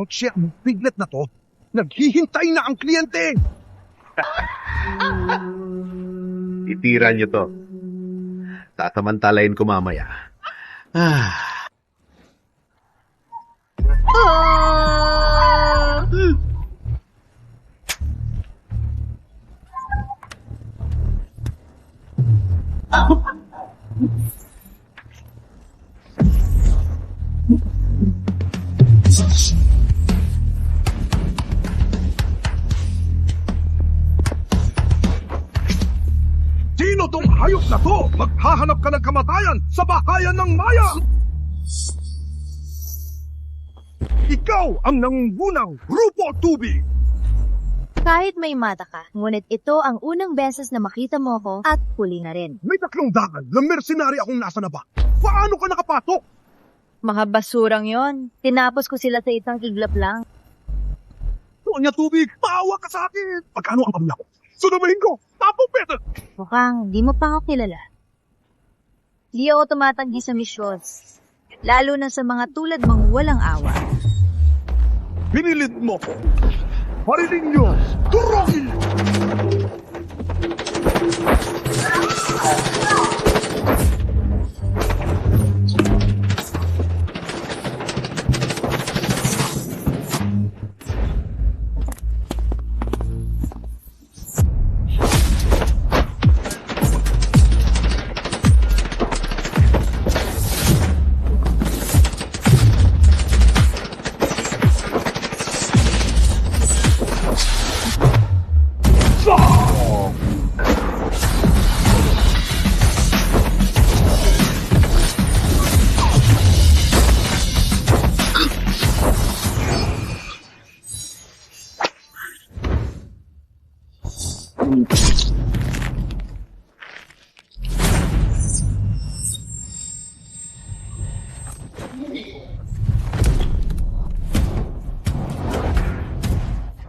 Siya, biglet na to. Naghihintay na ang kliyente. Itira niyo to. Tatamantalayin ko mamaya. Sino tong hayop na to? Maghahanap ka ng kamatayan sa bahayan ng Maya! Ikaw ang nangungunang grupo tubig! Kahit may mata ka, ngunit ito ang unang beses na makita mo ko at huli na rin. May 3 daan na mercenary akong nasa naba. Paano ka nakapasok? Mga basurang yon. Tinapos ko sila sa isang iglap lang. Doon niya tubig, maawa ka sa akin. Pagkano ang pamilya ko? Sunamahin ko, tapos better! Mukhang di mo pa ako kilala. Di ako tumatanggi sa misyon. Lalo na sa mga tulad mong walang awa. Pinilit mo ko. Parinig niyo, durogin!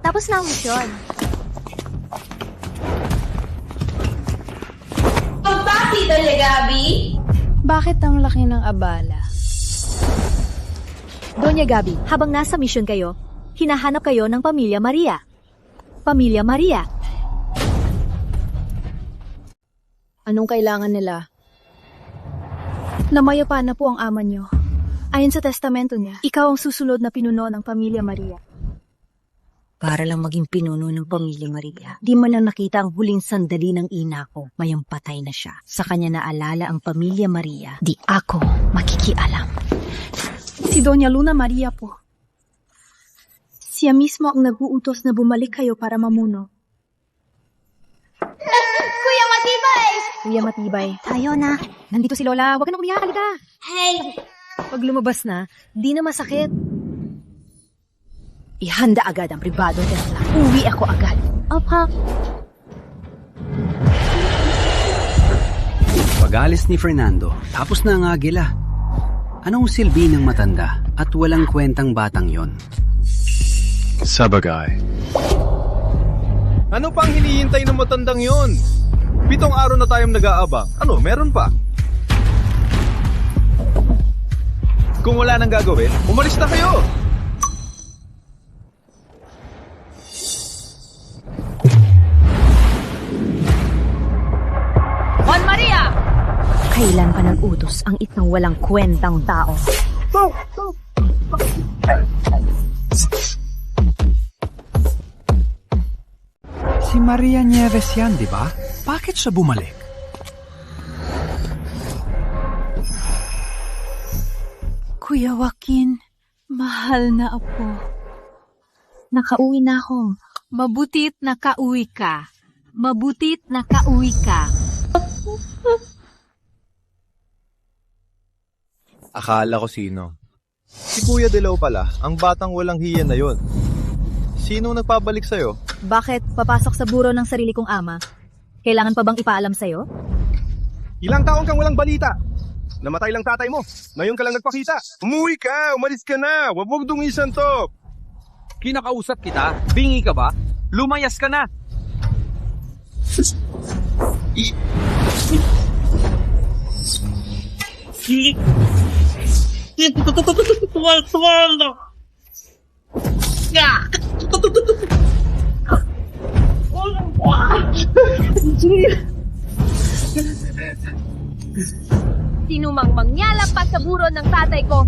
Tapos na ang misyon. Pagbati dali, Gabi? Bakit ang laki ng abala? Doña Gabi, habang nasa misyon kayo, hinahanap kayo ng Pamilya Maria. Pamilya Maria. Anong kailangan nila? Namayapa na po ang ama niyo. Ayon sa testamento niya, ikaw ang susunod na pinuno ng Pamilya Maria. Para lang maging pinuno ng Pamilya Maria. Di man lang nakita ang huling sandali ng ina ko, mayang patay na siya. Sa kanya naalala ang Pamilya Maria, di ako makikialam. Si Doña Luna Maria po. Siya mismo ang nag-uutos na bumalik kayo para mamuno. Kuya Matibay! Kuya Matibay. Tayo na. Nandito si Lola. Huwag ka na umiyak. Halika. Hey! Pag lumabas na, di na masakit. Ihanda agad ang pribadong Tesla. Uwi ako agad. Apa. Pag-alis ni Fernando, tapos na ang agila. Anong silbi ng matanda at walang kwentang batang yon? Sabagay. Ano pang hinihintay ng matandang yon? 7 araw na tayong nag-aabang. Ano, meron pa? Kung wala nang gagawin, umalis na kayo! Juan Maria! Kailan pa nag-utos ang itang walang kwentang tao? Si Maria Nieves yan, di ba? Bakit siya bumalik? Kuya Joaquin, mahal na apo. Nakauwi na ako. Mabutit nakauwi ka. Mabutit nakauwi ka. Akala ko sino. Si Kuya Dilaw pala, ang batang walang hiya na yon. Sinong nagpabalik sa'yo? Bakit papasok sa buro ng sarili kong ama? Kailangan pa bang ipaalam sa'yo? Ilang taon kang walang balita? Namatay lang tatay mo. Ngayon ka lang nagpakita. Umuwi ka! Umalis ka na! Wag dungisan to! Kinakausap kita? Bingi ka ba? Lumayas ka na! Sinumang mangyalampas sa buron ng tatay ko.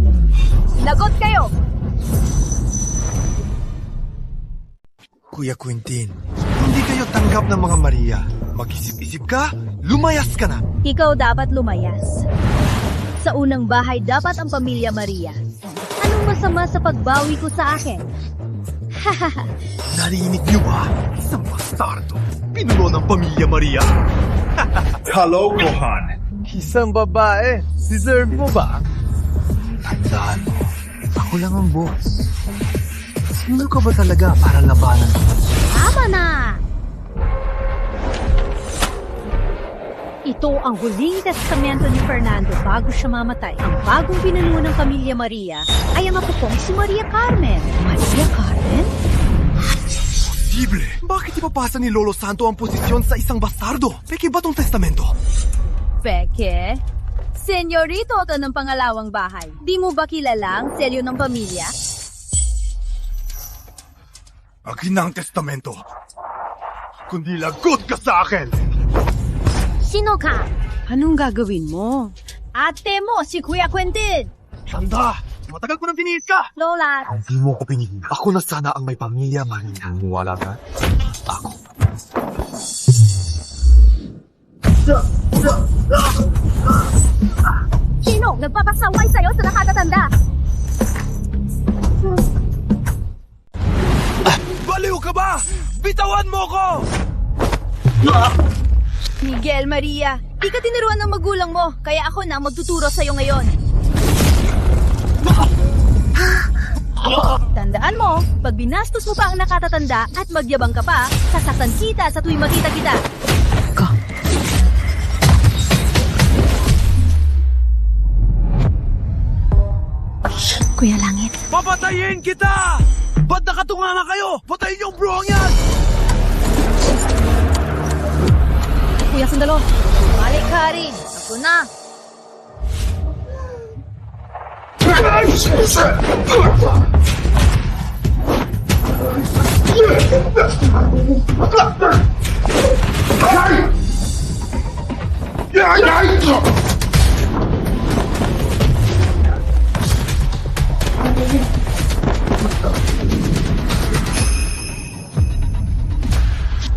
Lagot kayo! Kuya Quintin, hindi kayo tanggap ng mga Maria. Mag-isip-isip ka, lumayas ka na. Ikaw dapat lumayas. Sa unang bahay dapat ang pamilya Maria. Anong masama sa pagbawi ko sa akin? Narinig niyo ba? Isang bastardo. Pinuno ng pamilya Maria. Hello, Kohan. Isang babae. Deserve mo ba? Tandaan mo, ako lang ang boss. Sino ka ba talaga para labanan ko? Tama na! Ito ang huling testamento ni Fernando bago siya mamatay. Ang bagong pinuno ng pamilya Maria ay ang apo kong si Maria Carmen. Maria Carmen? Posible! Bakit ipapasa ni Lolo Santo ang posisyon sa isang bastardo? Peke ba tong testamento? Peke? Senyorito to ng pangalawang bahay. Di mo ba kilala ang selyo ng pamilya? Akin na ang testamento. Kundi lagot ka sa akin! Sino ka? Anong gagawin mo? Ate mo, si Kuya Quentin! Tanda! Matagal ko nang tiniis ka! Lola! Hindi mo ko pinigil. Ako na sana ang may pamilya, Maria. Wala ka? Ako. Sino nagpapasaway sa'yo sa nakatatanda? Baliw ka ba? Bitawan mo ko! Miguel Maria, di ka tinuruan ng magulang mo, kaya ako na magtuturo sa'yo ngayon. Tandaan mo, pag binastos mo pa ang nakatatanda at magyabang ka pa, sasaktan kita sa tuwing makita kita. Kuya Langit, Papatayin kita! Ba't nakatunganga kayo? Patayin yung bro yan! Kuya Sundalo, balik ka rin. Ako na.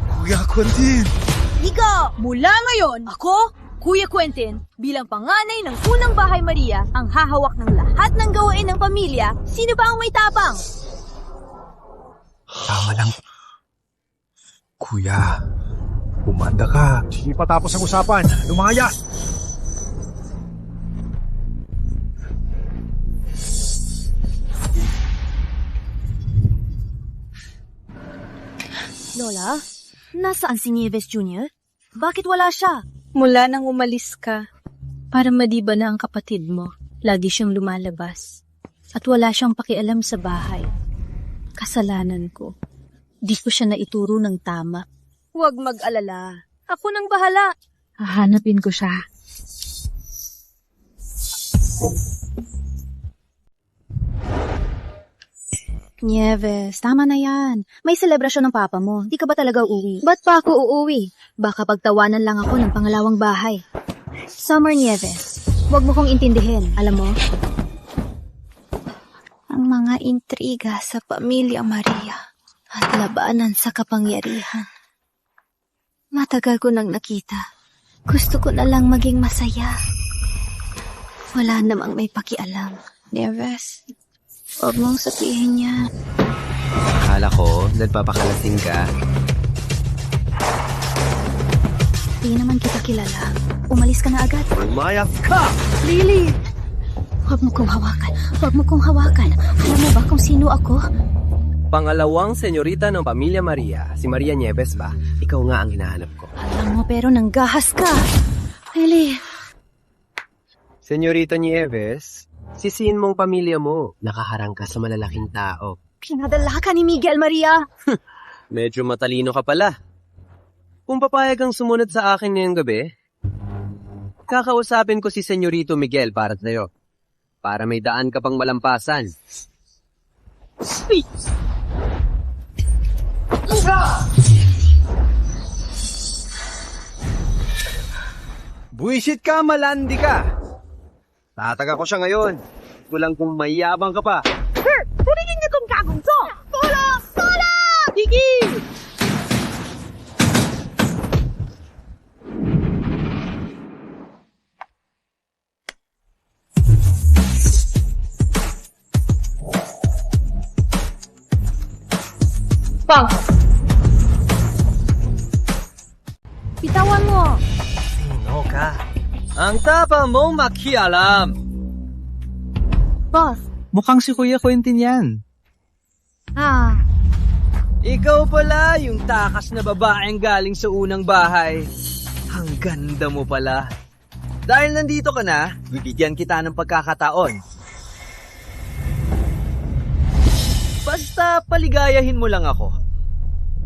Kuya Quentin! Ika, mula ngayon, ako, Kuya Quentin, bilang panganay ng unang bahay Maria, ang hahawak ng lahat ng gawain ng pamilya. Sino ba ang may tapang? Tama lang. Kuya, umanda ka. Hindi pa tapos ang usapan. Lumayas! Lola, nasaan si Nieves Jr.? Bakit wala siya? mula nang umalis ka, para madiba na ang kapatid mo, lagi siyang lumalabas. At wala siyang pakialam sa bahay. Kasalanan ko. Di ko siya naituro ng tama. Huwag mag-alala. Ako nang bahala. Hahanapin ko siya. Nieves, tama na yan. May selebrasyon ng papa mo. Di ka ba talaga uuwi? Ba't pa ako uuwi? Baka pagtawanan lang ako ng pangalawang bahay. Summer Nieves, huwag mo kong intindihin. Alam mo? Ang mga intriga sa pamilya Maria at labanan sa kapangyarihan. Matagal ko nang nakita. Gusto ko na lang maging masaya. Wala namang may pakialam. Nieves, huwag mong sabihin niya. Akala ko, nagpapakalasing ka. Di naman kita kilala. Umalis ka na agad. Umayas ka! Lily! Huwag mo kong hawakan. Huwag mo kong hawakan. Alam mo ba kung sino ako? Pangalawang senyorita ng pamilya Maria, si Maria Nieves ba? Ikaw nga ang hinahanap ko. Alam mo pero nanggahas ka. Lily! Senyorita Nieves, sisihin mong pamilya mo. Nakaharang ka sa malalaking tao. Pinadala ka ni Miguel Maria. Medyo matalino ka pala. Kung papayag ang sumunod sa akin ngayong gabi, kakausapin ko si Senyorito Miguel para sa'yo. para may daan ka pang malampasan. Buwisit ka, malandi ka. Tataga ko siya ngayon. Kulang kung mayabang ka pa. Kunin niyo tong kagong to! Tulong! Tulong! Sige! Pang! Bitawan mo! Sino ka? Ang tapang mong makialam. Boss! Mukhang si Kuya Quentin yan. Ikaw pala yung takas na babaeng galing sa unang bahay. Ang ganda mo pala. Dahil nandito ka na, bibigyan kita ng pagkakataon. Basta paligayahin mo lang ako.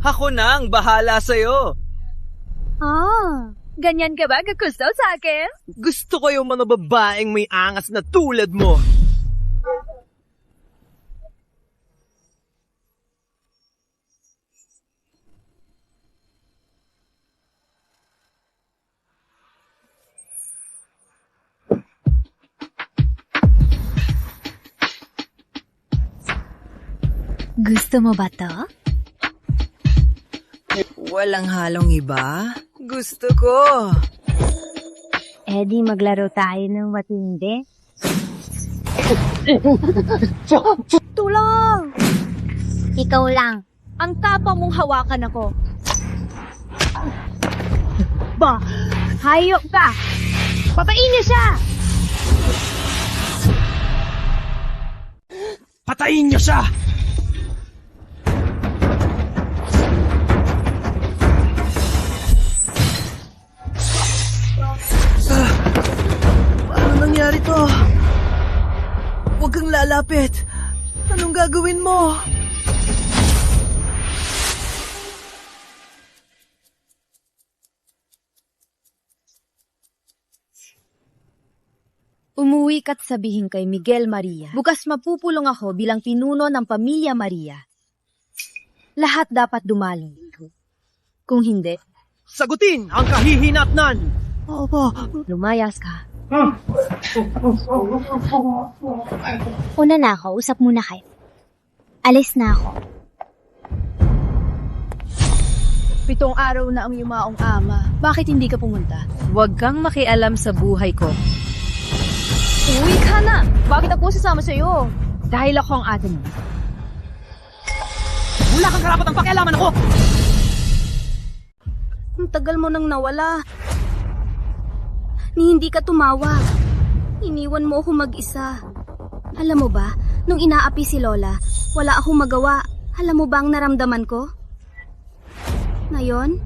Ako na ang bahala sa'yo. Ganyan ka ba kagusto sa akin? Gusto ko yung mga babaeng may angas na tulad mo. Gusto mo ba to? Walang halong iba? Gusto ko. Di maglaro tayo ng matindi. Tulong! Ikaw lang. Ang tapang mong hawakan ako. Hayop ka! Patayin niyo siya! Patayin niyo siya! Paano nangyari to? Huwag kang lalapit. Anong gagawin mo? Umuwi ka't sabihin kay Miguel Maria. Bukas mapupulong ako bilang pinuno ng Pamilya Maria. Lahat dapat dumalo. Kung hindi, Sagutin ang kahihinatnan! lumayas ka. Una na ako, usap muna kayo. Alis na ako. 7 araw na ang yumaong ama. Bakit hindi ka pumunta? Huwag kang makialam sa buhay ko. Uwi ka na! Bakit ako sasama sa'yo? Dahil ako ang ate mo. Wala kang karapatang pakialaman ako! Ang tagal mo nang nawala. Ni hindi ka tumawag. Iniwan mo ako mag-isa. Alam mo ba, nung inaapi si Lola, wala akong magawa. Alam mo ba ang naramdaman ko? Ngayon,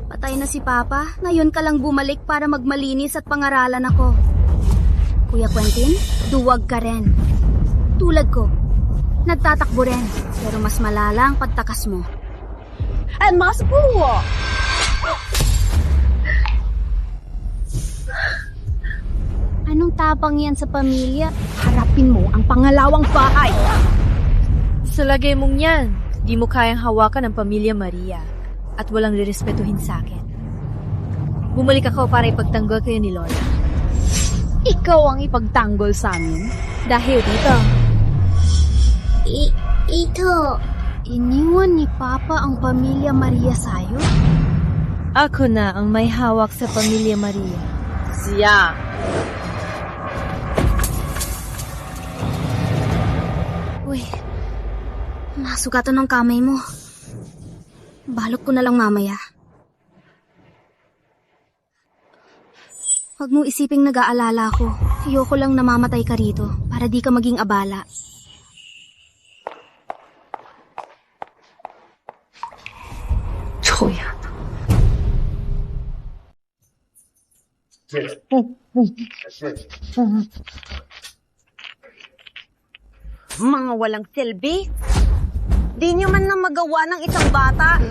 patay na si Papa. Ngayon ka lang bumalik para magmalinis at pangaralan ako. Kuya Quentin, duwag ka rin. Tulad ko, nagtatakbo rin. Pero mas malala ang pagtakas mo. At mas buwo! Anong tapang yan sa pamilya? Harapin mo ang pangalawang bahay! Sa lagay mong yan, di mo kayang hawakan ang Pamilya Maria at walang lirespetuhin sa akin. Bumalik ako para ipagtanggol kayo ni Lola. Ikaw ang ipagtanggol sa amin dahil dito. Ito, iniwan ni Papa ang Pamilya Maria sa'yo? Ako na ang may hawak sa Pamilya Maria. Siya. Uy, nasugatan ng kamay mo. Balot ko na lang mamaya. Huwag mong isiping nag-aalala ko. Ayoko lang namamatay ka rito para di ka maging abala. Kuya. Mga walang silbi. Di nyo man na magawa ng isang bata.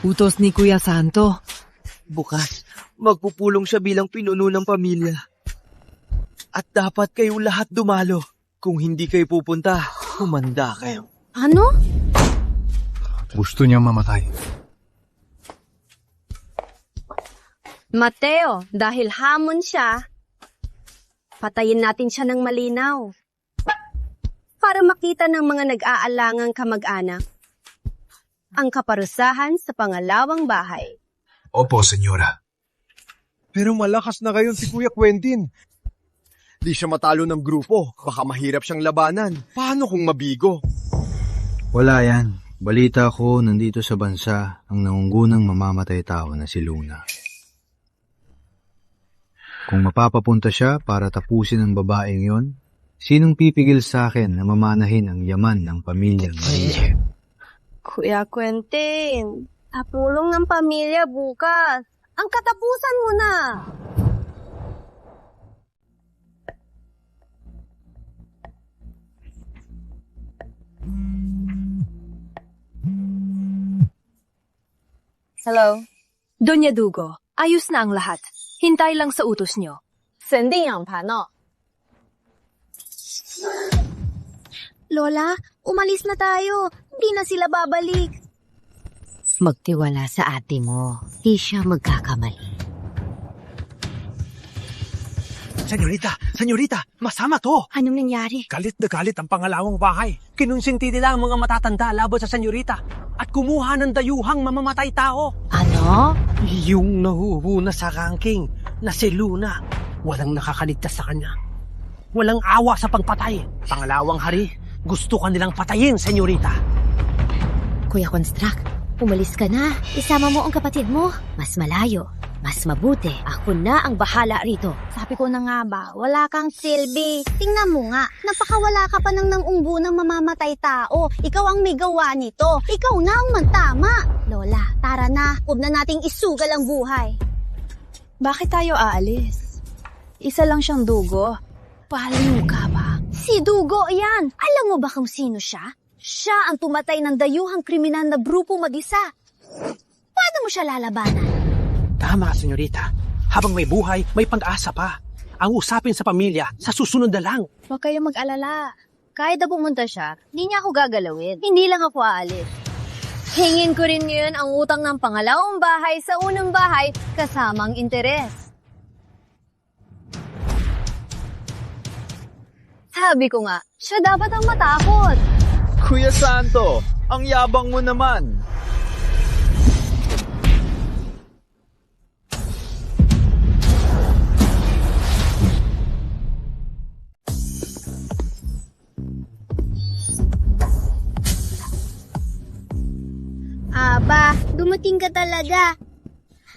Utos ni Kuya Santo. Bukas, magpupulong siya bilang pinuno ng pamilya. At dapat kayong lahat dumalo. Kung hindi kayo pupunta, humanda kayo. Ano? Gusto niya mamatay. Mateo, dahil hamon siya, patayin natin siya ng malinaw. Para makita ng mga nag-aalangang kamag-anak ang kaparusahan sa pangalawang bahay. Opo, senyora. Pero malakas na ngayon si Kuya Quentin. Di siya matalo ng grupo. Baka mahirap siyang labanan. Paano kung mabigo? Wala yan. Balita ko, nandito sa bansa ang nangungunang mamamatay tao na si Luna. Kung mapapapunta siya para tapusin ang babaeng yon, sinong pipigil sa akin na mamanahin ang yaman ng pamilyang Maria? Kuya Quentin, apulong ng pamilya bukas. Ang katapusan mo na. Hello? Doña Dugo, ayos na ang lahat. Hintay lang sa utos nyo. Sending ang pano. Lola, umalis na tayo. Hindi na sila babalik. Magtiwala sa ate mo. Di siya magkakamali. Senyorita, masama to. Anong nangyari? Galit na galit ang pangalawang bahay. Kinonsinti nila ang mga matatanda laban sa senyorita at kumuha ng dayuhang mamamatay tao. Ano? Yung nahuhuna sa ranking na si Luna. Walang nakakaligtas sa kanya. Walang awa sa pagpatay. Pangalawang hari, gusto ka nilang patayin, senyorita. Kuya Construct, umalis ka na. Isama mo ang kapatid mo. Mas malayo. Mas mabuti. Ako na ang bahala rito. Sabi ko na nga ba, wala kang silbi. Tingnan mo nga, napakawala ka pa nang umbu ng mamamatay tao. Ikaw ang may gawa nito. Ikaw na ang magtama. Lola, tara na. Huwag na nating isugal ang buhay. Bakit tayo aalis? Isa lang siyang dugo. Paliw ka ba? Si Dugo yan. Alam mo ba kung sino siya? Siya ang tumatay ng dayuhang kriminal na grupo mag-isa. Paano mo siya lalabanan? Tama, senyorita. Habang may buhay, may pag-asa pa. Ang usapin sa pamilya, sa susunod na lang. Huwag kayong mag-alala. Kahit na pumunta siya, hindi niya ako gagalawin. Hindi lang ako aalis. Hingin ko rin ngayon ang utang ng pangalawang bahay sa unang bahay kasamang interes. Sabi ko nga, siya dapat ang matakot. Kuya Santo, ang yabang mo naman. Aba, dumating ka talaga.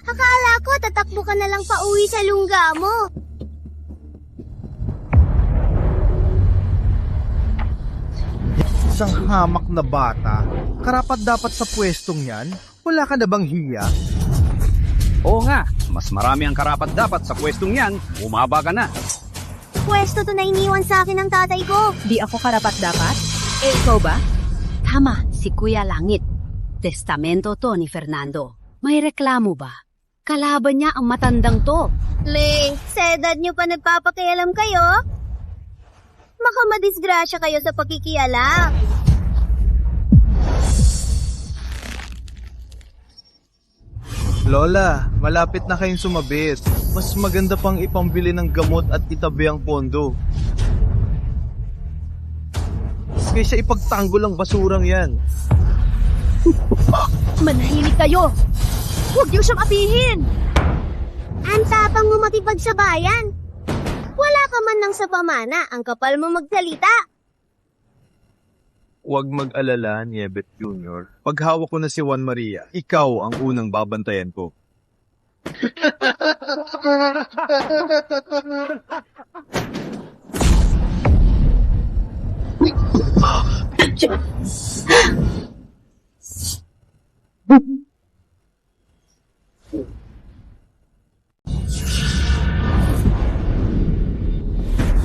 Akala ko tatakbo ka na lang pauwi sa lungga mo. Isang hamak na bata. Karapat dapat sa pwestong yan. Wala ka na bang hiya? Oo nga, mas marami ang karapat dapat sa pwestong yan. Umaba ka na. Pwesto to na iniwan sa akin ng tatay ko. Di ako karapat-dapat? Eh, ikaw ba? Tama, si Kuya Langit. Testamento to ni Fernando. May reklamo ba? Kalaban niya ang matandang to. Le, sa edad niyo pa nagpapakialam kayo? Baka madisgrasya kayo sa pakikialam. Lola, malapit na kayong sumabit. Mas maganda pang ipambili ng gamot at itabi ang pondo. Kaysa ipagtanggol ang basurang yan. Manahimik kayo! Huwag niyo siyang apihin! Ang tapang mo makipagsabayan. Wala ka man lang sa pamana, ang kapal mo magsalita. Huwag mag-alala, Niebet Jr. Pag hawak ko na si Juan Maria, ikaw ang unang babantayan ko.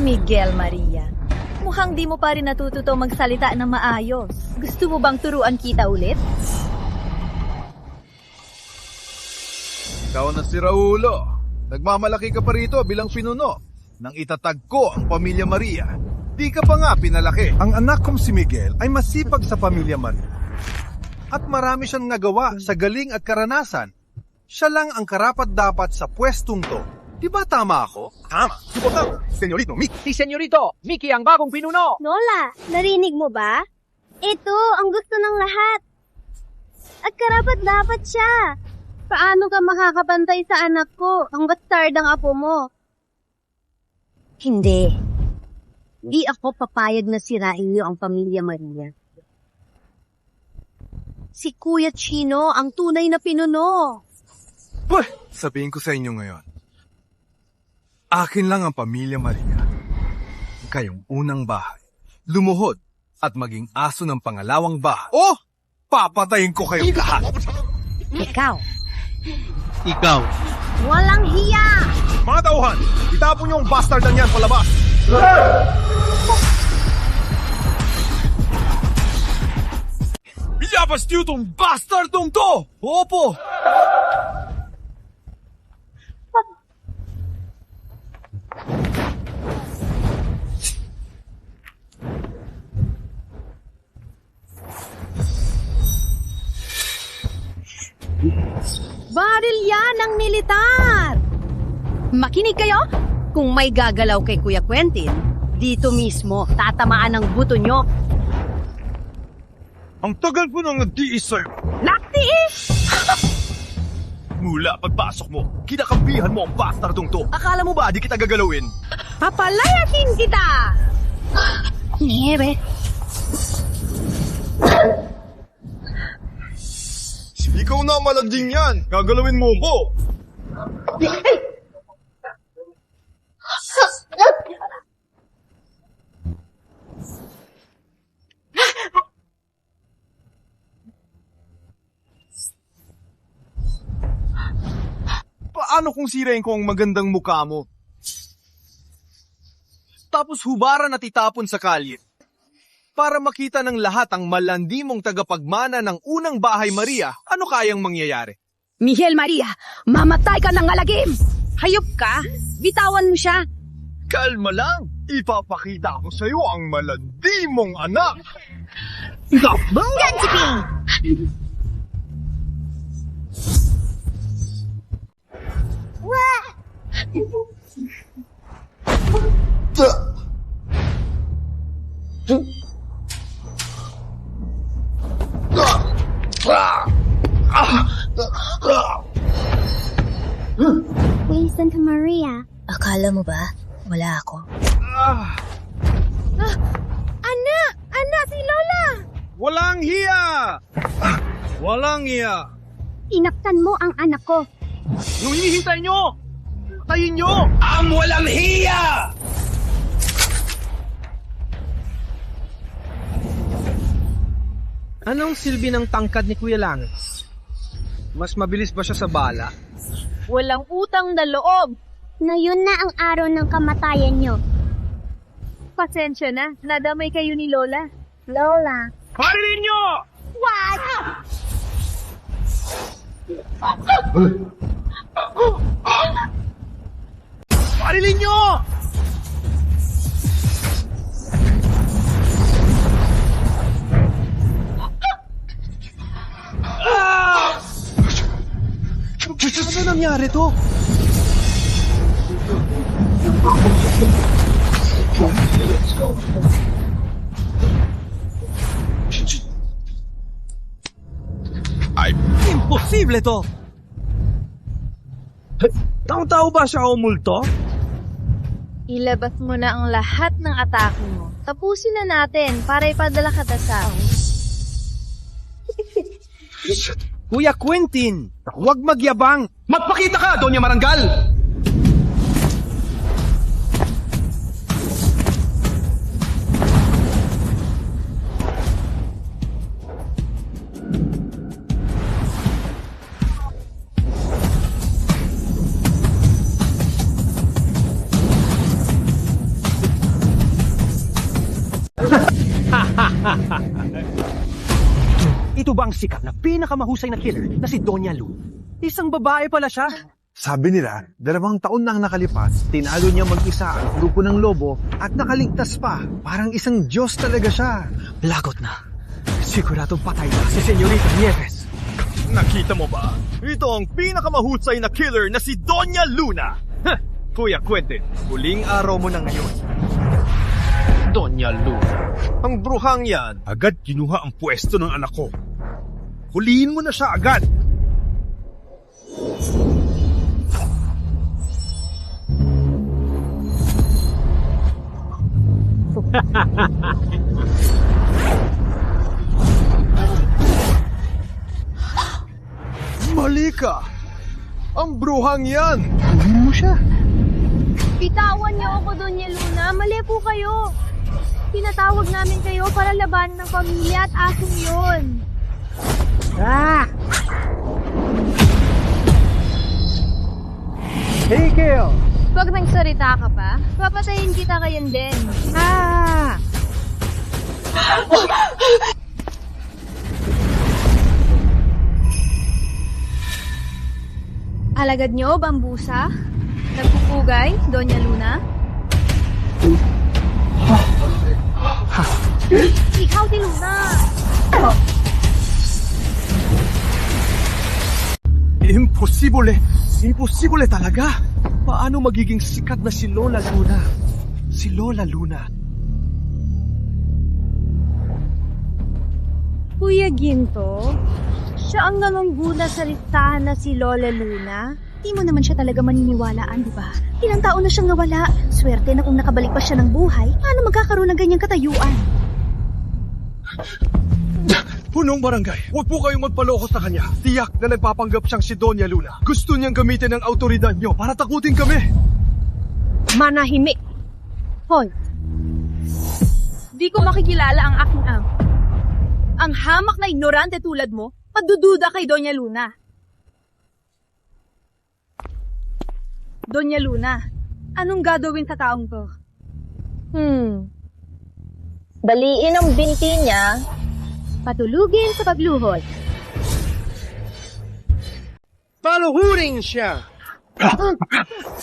Miguel Maria, mukhang di mo pa rin natututo magsalita ng maayos. Gusto mo bang turuan kita ulit? Ikaw na si Raulo. Nagmamalaki ka pa rito bilang pinuno. Nang itatag ko ang Pamilya Maria, di ka pa nga pinalaki. Ang anak kong si Miguel ay masipag sa Pamilya Maria. At marami siyang nagawa sa galing at karanasan. Siya lang ang karapat-dapat sa pwestong to. Di ba tama ako? Tama. Suportado, Senyorito Mickey. Si Senyorito, Mickey ang bagong pinuno. Lola, narinig mo ba? Ito ang gusto ng lahat. At karapat dapat siya. Paano ka makakapantay sa anak ko hanggat tard ang apo mo? Hindi. Di ako papayag na sirain niyo ang Pamilya Maria. Si Kuya Chino ang tunay na pinuno. Bah, sabihin ko sa inyo ngayon. Akin lang ang Pamilya Maria. Kayong unang bahay. Lumuhod at maging aso ng pangalawang bahay. Oh! Papatayin ko kayo lahat! Ikaw. Ikaw. Walang hiya! Mga tauhan, itapon niyo ang bastard na yan palabas! Ilabas niyo itong bastardong to! Opo! Baril yan ng militar! Makinig kayo? Kung may gagalaw kay Kuya Quentin, dito mismo tatamaan ng buto nyo. Ang tagal ko nang nagtiis sa'yo. Naktiis! Mula pagpasok mo, kinakampihan mo ang bastardong to. Akala mo ba di kita gagalawin? Papalayasin kita! Niebe. Ikaw na malanding yan! Gagalawin mo ko! Paano kung sirain ko ang magandang mukha mo? Tapos hubaran at itapon sa kalye. Para makita ng lahat ang malandi mong tagapagmana ng unang bahay Maria, ano kayang mangyayari? Miguel Maria, mamatay ka ng alagim! Hayop ka? Bitawan mo siya! Kalma lang! Ipapakita ko sa'yo ang malandi mong anak! Ikaw! Gansiping! Wah! Kuya Santa Maria. Akala mo ba? Wala ako. Anak, si Lola! Walang hiya! Walang hiya! Inaktan mo ang anak ko. Nung hinihintay nyo! Patayin nyo! Ang walang hiya! Anong silbi ng tangkad ni Kuya Langit? Mas mabilis ba siya sa bala? Walang utang na loob. Ngayon na ang araw ng kamatayan nyo. Pasensya na, nadamay kayo ni Lola. Lola. Parilin nyo! What? Parilin nyo! Ano nangyari to? Imposible to! Taong-tao ba siya o multo? Ilabas mo na ang lahat ng atake mo. Tapusin na natin para ipadala ka sa Kuya Quentin, huwag magyabang! Magpakita ka, Doña Marangal! Ito ba ang sikat na pinakamahusay na killer na si Doña Lu? Isang babae pala siya. Sabi nila, 2 taon na ang nakalipas, tinalo niya mag-isa ang grupo ng lobo at nakaligtas pa. Parang isang Diyos talaga siya. Lagot na. Siguradong patay na si Senyorita Nieves. Nakita mo ba? Ito ang pinakamahusay na killer na si Doña Luna. Kuya Quentin, huling araw mo na ngayon. Doña Luna, ang bruhang yan, agad kinuha ang pwesto ng anak ko. Huliin mo na siya agad. Mali ka! Ang bruhang yan! Huliin mo siya. Bitawan niyo ako, Doña Luna. Mali po kayo. Pinatawag namin kayo para labanan ng pamilya at asong yun. Hey, Kale! Pag nagsalita ka pa, papatayin kita kayan din. Alagad niyo, Bambusa? Nagpupugay, Doña Luna? Ikaw, si Luna! Imposible! Imposible talaga! Paano magiging sikat na si Lola Luna? Si Lola Luna. Kuya Ginto, siya ang nanungguna sa listahan na si Lola Luna. Di mo naman siya talaga maniniwalaan, di ba? Ilang taon na siyang nawala. Swerte na kung nakabalik pa siya ng buhay, paano magkakaroon ng ganyang katayuan? Punong barangay, huwag po kayong magpaloko sa kanya. Tiyak na nagpapanggap siyang si Doña Luna. Gusto niyang gamitin ang autoridad niyo para takutin kami. Manahimik! Hoy! Di ko makikilala ang aking ang. Ang hamak na ignorante tulad mo, padududa kay Doña Luna. Doña Luna, anong gagawin sa taong to? Baliin ang binti niya. Patulugin sa pagluhod. Paluhurin siya!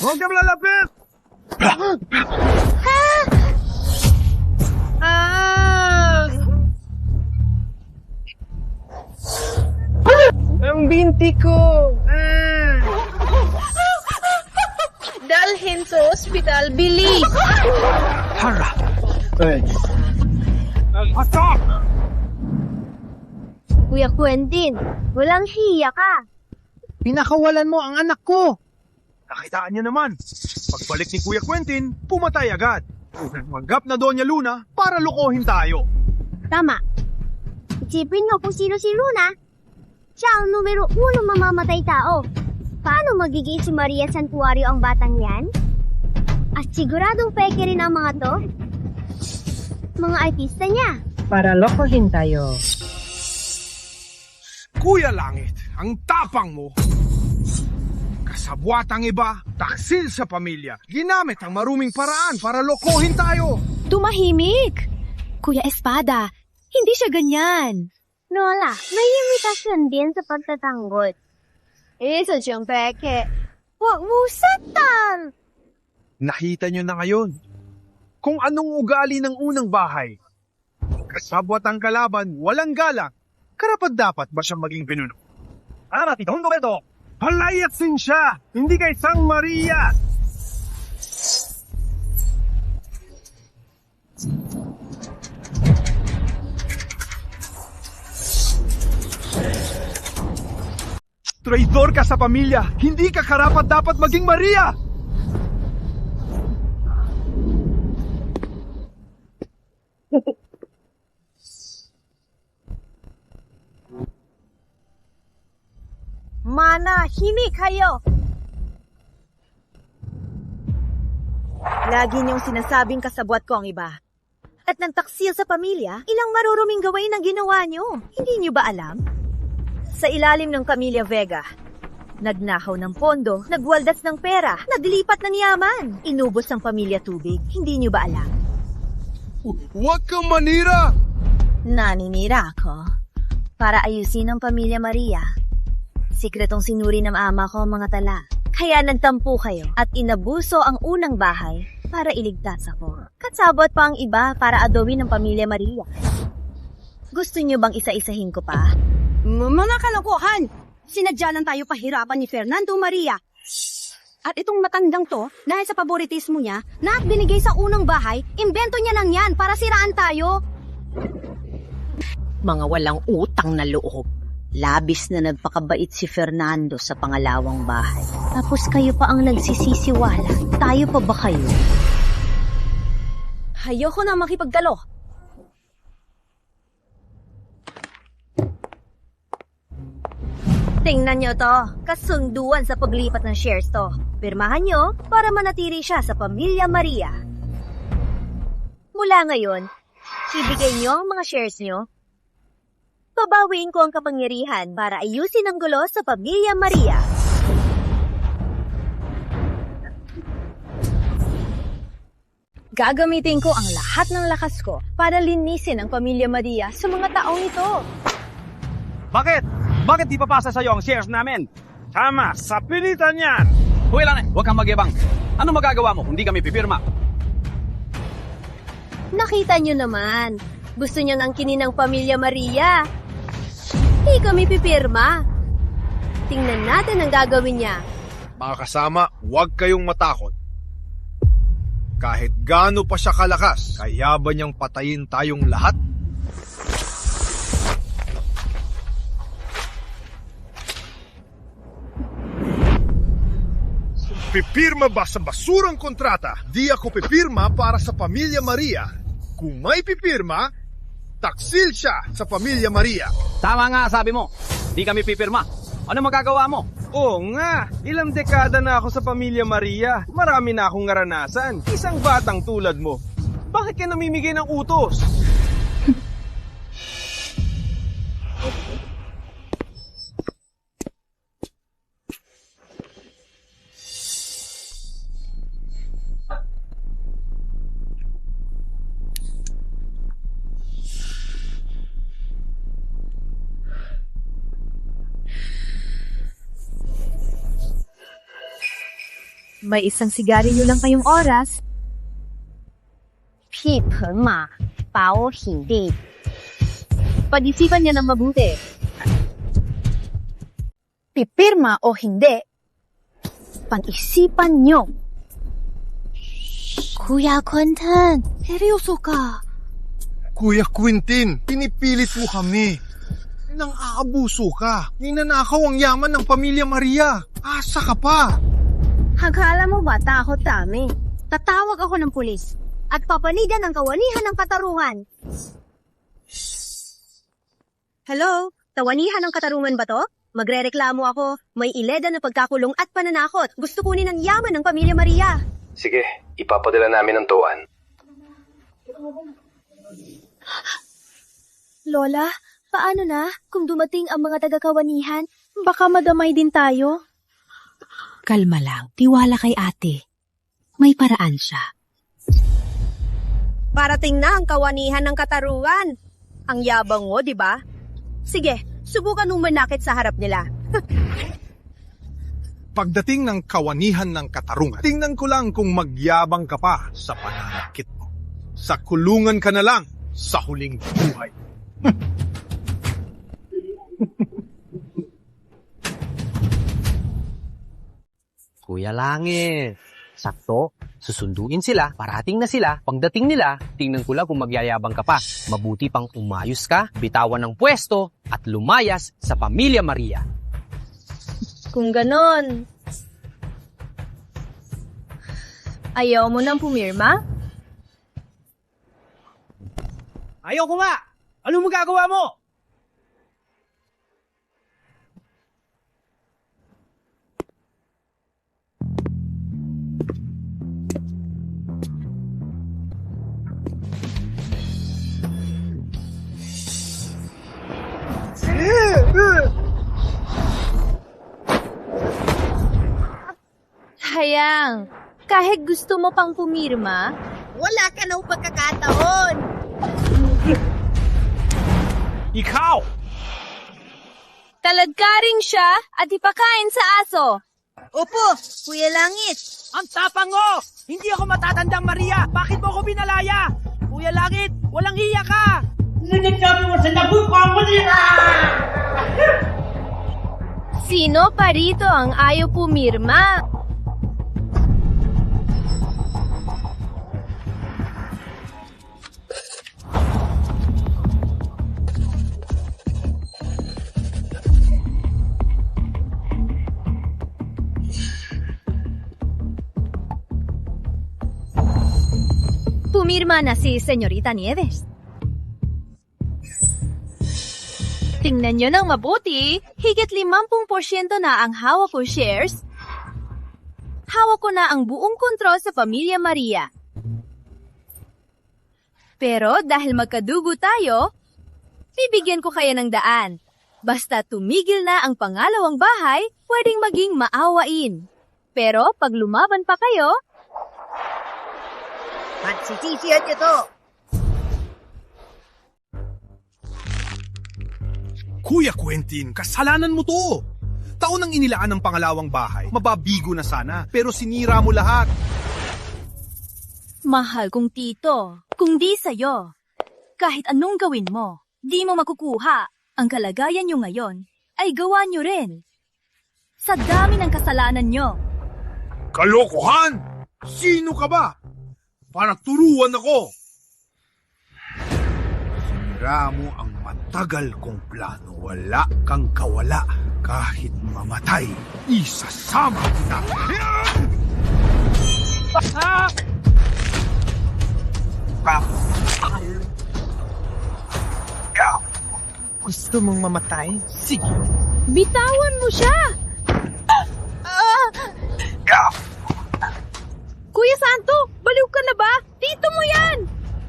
Huwag ka malalapit! Ang binti ko! Dalhin sa ospital, bilis! Hara! Atak! Kuya Quentin, walang hiya ka. Pinakawalan mo ang anak ko! Nakitaan niyo naman. Pagbalik ni Kuya Quentin, pumatay agad. Manggap na Doña Luna para lokohin tayo. Tama. Isipin mo kung sino si Luna. Siya ang numero 1 mamamatay tao. Paano magiging si Maria Santuario ang batang yan? At siguradong peke rin ang mga to. Mga artista niya. Para lokohin tayo. Kuya Langit, ang tapang mo. Kasabwatang iba, taksil sa pamilya. Ginamit ang maruming paraan para lokohin tayo. Tumahimik! Kuya Espada, hindi siya ganyan. Lola, may limitasyon din sa pagtatanggol. Isa siyang peke. Huwag mo satan! Nakita nyo na ngayon kung anong ugali ng unang bahay. Kasabwat ang kalaban, walang galang. Karapat-dapat ba siyang maging pinuno? Titong Roberto! Palayasin siya! Hindi kay Sang Maria! Traidor ka sa pamilya! Hindi ka karapat-dapat maging Maria! Manahimik kayo! Lagi niyong sinasabing kasabwat ko ang iba. At nang taksil sa pamilya, ilang maruruming gawain ang ginawa niyo. Hindi niyo ba alam? Sa ilalim ng Pamilya Vega, nagnakaw ng pondo, nagwaldas ng pera, naglipat ng yaman, inubos ang pamilya tubig. Hindi niyo ba alam? Huwag kang manira! Naninira ako para ayusin ang Pamilya Maria. Sikretong sinuri ng ama ko, mga tala. Kaya nagtampo kayo at inabuso ang unang bahay para iligtas ako. Katsabot pa ang iba para adowin ng pamilya Maria. Gusto niyo bang isa-isahin ko pa? Mga kalokohan! Sinadya lang tayo pahirapan ni Fernando Maria. At itong matandang to, dahil sa paboritismo niya, na at binigay sa unang bahay, imbento niya lang yan para siraan tayo. Mga walang utang na loob. Labis na nagpakabait si Fernando sa pangalawang bahay. Tapos kayo pa ang nagsisisiwala. Tayo pa ba kayo? Ayoko na makipagdalo. Tingnan nyo to. Kasunduan sa paglipat ng shares to. Pirmahan nyo para manatili siya sa pamilya Maria. Mula ngayon, ibigay nyo ang mga shares nyo. Babawiin ko ang kapangyarihan para ayusin ang gulo sa pamilya Maria. Gagamitin ko ang lahat ng lakas ko para linisin ang pamilya Maria sa mga taong ito. Bakit? Bakit di papasa sa'yo ang shares namin? Tama, sa pilitan yan! Huwag lang huwag kang magyabang. Ano magagawa mo kung di kami pipirma? Nakita nyo naman. Gusto nyo nang kinin ng pamilya Maria. Di kami pipirma. Tingnan natin ang gagawin niya. Mga kasama, huwag kayong matakot. Kahit gaano pa siya kalakas, kaya ba niyang patayin tayong lahat? Pipirma ba sa basurang kontrata? Di ako pipirma para sa pamilya Maria. Kung may pipirma, taksil siya sa pamilya Maria. Tama nga, sabi mo. Di kami pipirma. Ano magagawa mo? Oo nga, ilang dekada na ako sa pamilya Maria. Marami na akong naranasan. Isang batang tulad mo. Bakit ka namimigay ng utos? May isang sigarilyo lang kayong oras. Pipirma, pao hindi. Pag-isipan niya ng mabuti. Pipirma o hindi, pag-isipan nyo. Kuya Quentin, seryoso ka? Kuya Quintin, pinipilit mo kami. Nang aabuso ka. Ninanakaw ang yaman ng pamilya Maria. Asa ka pa? Akala mo ba takot kami? Tatawag ako ng pulis at papanigan ang kawanihan ng katarungan. Hello? Tawanihan ng katarungan ba to? Magrereklamo ako. May ileda na pagkakulong at pananakot. Gusto kunin ang yaman ng pamilya Maria. Sige, ipapadala namin ang tuwan. Lola, paano na kung dumating ang mga taga-kawanihan? Baka madamay din tayo. Kalma lang, tiwala kay ate. May paraan siya. Parating na ang kawanihan ng katarungan. Ang yabang mo, di ba? Sige, subukan mong manakit sa harap nila. Pagdating ng kawanihan ng katarungan, tingnan ko lang kung magyabang ka pa sa pananakit mo. Sa kulungan ka na lang sa huling buhay. Kuya Langit, sakto, susunduin sila, parating na sila. Pagdating nila, tingnan ko lang kung magyayabang ka pa. Mabuti pang umayos ka, bitawan ng pwesto, at lumayas sa pamilya Maria. Kung ganon, ayaw mo nang pumirma? Ayaw ko nga! Ano magagawa mo? Hayang, kahit gusto mo pang pumirma, Wala ka ng pagkakataon. Ikaw! Taladkaring siya at ipakain sa aso. Opo, Kuya Langit. Ang tapang mo! Hindi ako matatandang Maria! Bakit mo ako binalaya? Kuya Langit, walang hiya ka! Sino pa rito ang ayaw pumirma? Pumirma na si Senyorita Nieves. Tingnan nyo ng mabuti, higit 50% na ang hawak ko shares. Hawak ko na ang buong kontrol sa Pamilya Maria. Pero dahil magkadugo tayo, bibigyan ko kayo ng daan. Basta tumigil na ang pangalawang bahay, pwedeng maging maawain. Pero pag lumaban pa kayo, Magsisisihan niyo to. Kuya Quentin, kasalanan mo to. Taon ang inilaan ng pangalawang bahay. Mababigo na sana, pero sinira mo lahat. mahal kong tito, kung di sa'yo, kahit anong gawin mo, di mo makukuha. Ang kalagayan nyo ngayon ay gawa nyo rin. Sa dami ng kasalanan nyo. Kalokohan! Sino ka ba? Para turuan ako! Sinira mo ang matagal kong plano. Wala kang kawala. Kahit mamatay, isasama kita. Gusto mong mamatay? Sige. Bitawan mo siya! Kuya Santo, baliw ka na ba? Tito mo yan!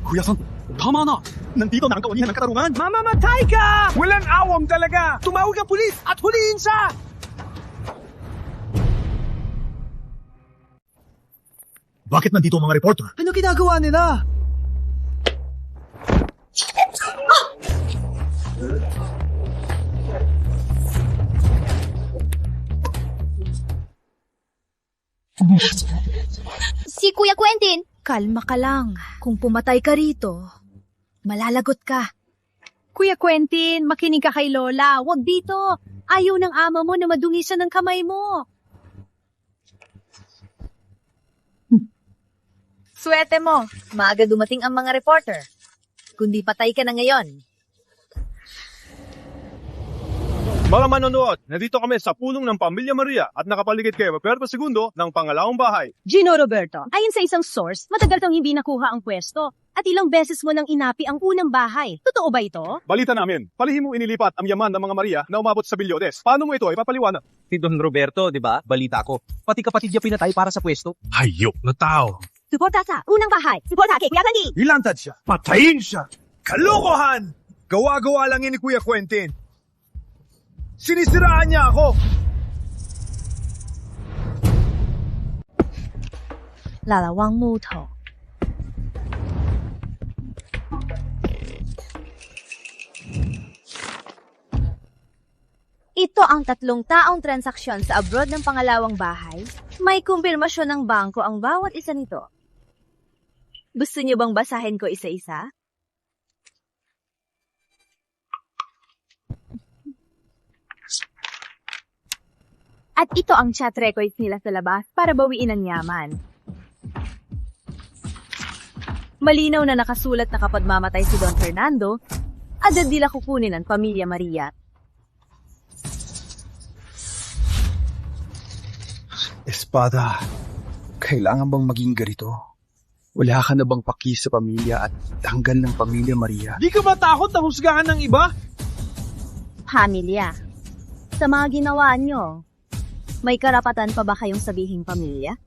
Kuya Santo, tama na! Nandito na ang kaunihan ng katarungan! Mamamatay ka! Walang awam talaga! Tumawag ang pulis at huliin siya! Bakit nandito ang mga reporter? Ano ginagawa nila? Si Kuya Quentin! Kalma ka lang. Kung pumatay ka rito, malalagot ka. Kuya Quentin, makinig ka kay Lola. Huwag dito. Ayaw ng ama mo na madungisan ng kamay mo. Swerte mo. Maaga dumating ang mga reporter. Kundi patay ka na ngayon. Mga manonood, nandito kami sa punong ng Pamilya Maria at nakapaligid kay Roberto II ng pangalawang bahay. Gino Roberto, ayon sa isang source, matagal kang hindi nakuha ang pwesto at ilang beses mo nang inapi ang unang bahay. Totoo ba ito? Balita namin, palihim mo inilipat ang yaman ng mga Maria na umabot sa bilyones. Paano mo ito ipapaliwanag? Si Don Roberto, di ba? Balita ko. Pati kapatid niya pinatay para sa pwesto. Hayop na tao. Suporta sa unang bahay. Suporta kay Kuya Candy. Ilantad siya. Patayin siya. Kalokohan! Gawa-gawa lang yun ni Kuya Quentin. Sinisiraan niya ako! Lalawang muto. Ito ang 3 taong transaksyon sa abroad ng pangalawang bahay. May kumpirmasyon ng bangko ang bawat isa nito. Gusto niyo bang basahin ko isa-isa? At ito ang chat records nila sa labas para bawiin ang yaman. Malinaw na nakasulat na kapag mamatay si Don Fernando, agad nila kukunin ang Pamilya Maria. Espada, kailangan bang maging ganito? Wala ka na bang paki sa pamilya at hanggan ng Pamilya Maria? Di ka ba takot na husgahan ng iba? Pamilya, sa mga ginawa nyo, may karapatan pa ba kayong sabihing pamilya?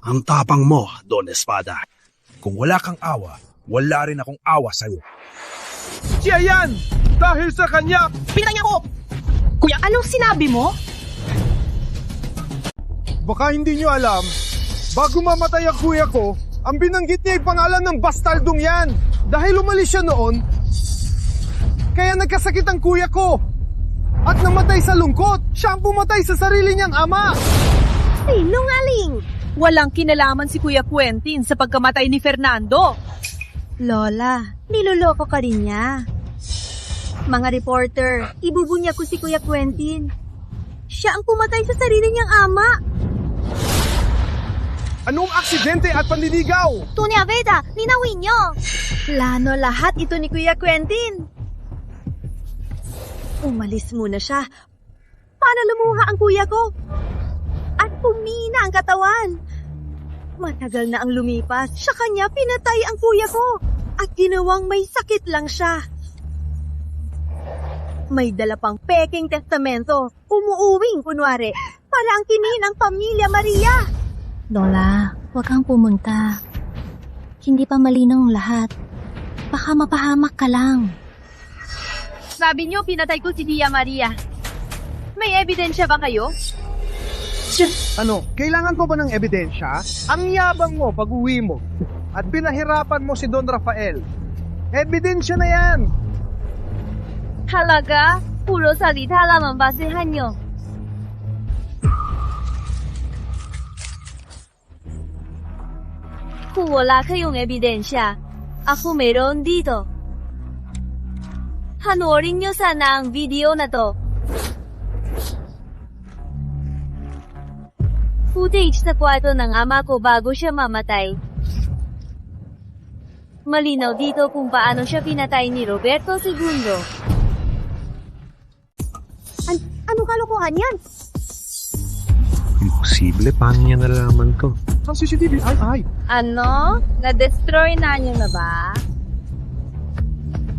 Ang tapang mo, Don Espada. Kung wala kang awa, wala rin akong awa sa'yo. Siya yan! Dahil sa kanya! Pinatay niya ako! Kuya, anong sinabi mo? Baka hindi nyo alam, bago mamatay ang kuya ko, ang binanggit niya ay pangalan ng bastardong yan. Dahil umalis siya noon, kaya nagkasakit ang kuya ko. At namatay sa lungkot! Siya ang pumatay sa sarili niyang ama! Sinungaling! Walang kinalaman si Kuya Quentin sa pagkamatay ni Fernando. Lola, niloloko ka rin niya. Mga reporter, ibubunya ko si Kuya Quentin. Siya ang pumatay sa sarili niyang ama. Anong aksidente at panliligaw? Tony Aveda, ninawin niyo! Plano lahat ito ni Kuya Quentin. Umalis muna siya. Paano lumuha ang kuya ko? At pumina ang katawan. Matagal na ang lumipas. Sa kanya pinatay ang kuya ko. At ginawang may sakit lang siya. May dala pang peking testamento. Umuuwing kunwari. Para ang kinin ang pamilya Maria. Lola, huwag kang pumunta. Hindi pa malinaw ang lahat. Baka mapahamak ka lang. Sabi niyo, pinatay ko si Tia Maria. May ebidensya ba kayo? Ano, kailangan ko ba ng ebidensya? Ang yabang mo pag-uwi mo. At pinahirapan mo si Don Rafael. Ebidensya na yan! Talaga? Puro salita lamang basehan niyo. Kung wala kayong ebidensya, ako meron dito. Panoorin niyo sana ang video na to. Footage sa kwarto ng ama ko bago siya mamatay. Malinaw dito kung paano siya pinatay ni Roberto II. Anong kalokohan yan? Imposible, paano niya nalaman to? Ang CCTV, ay. Ano? Na-destroy na niyo na ba?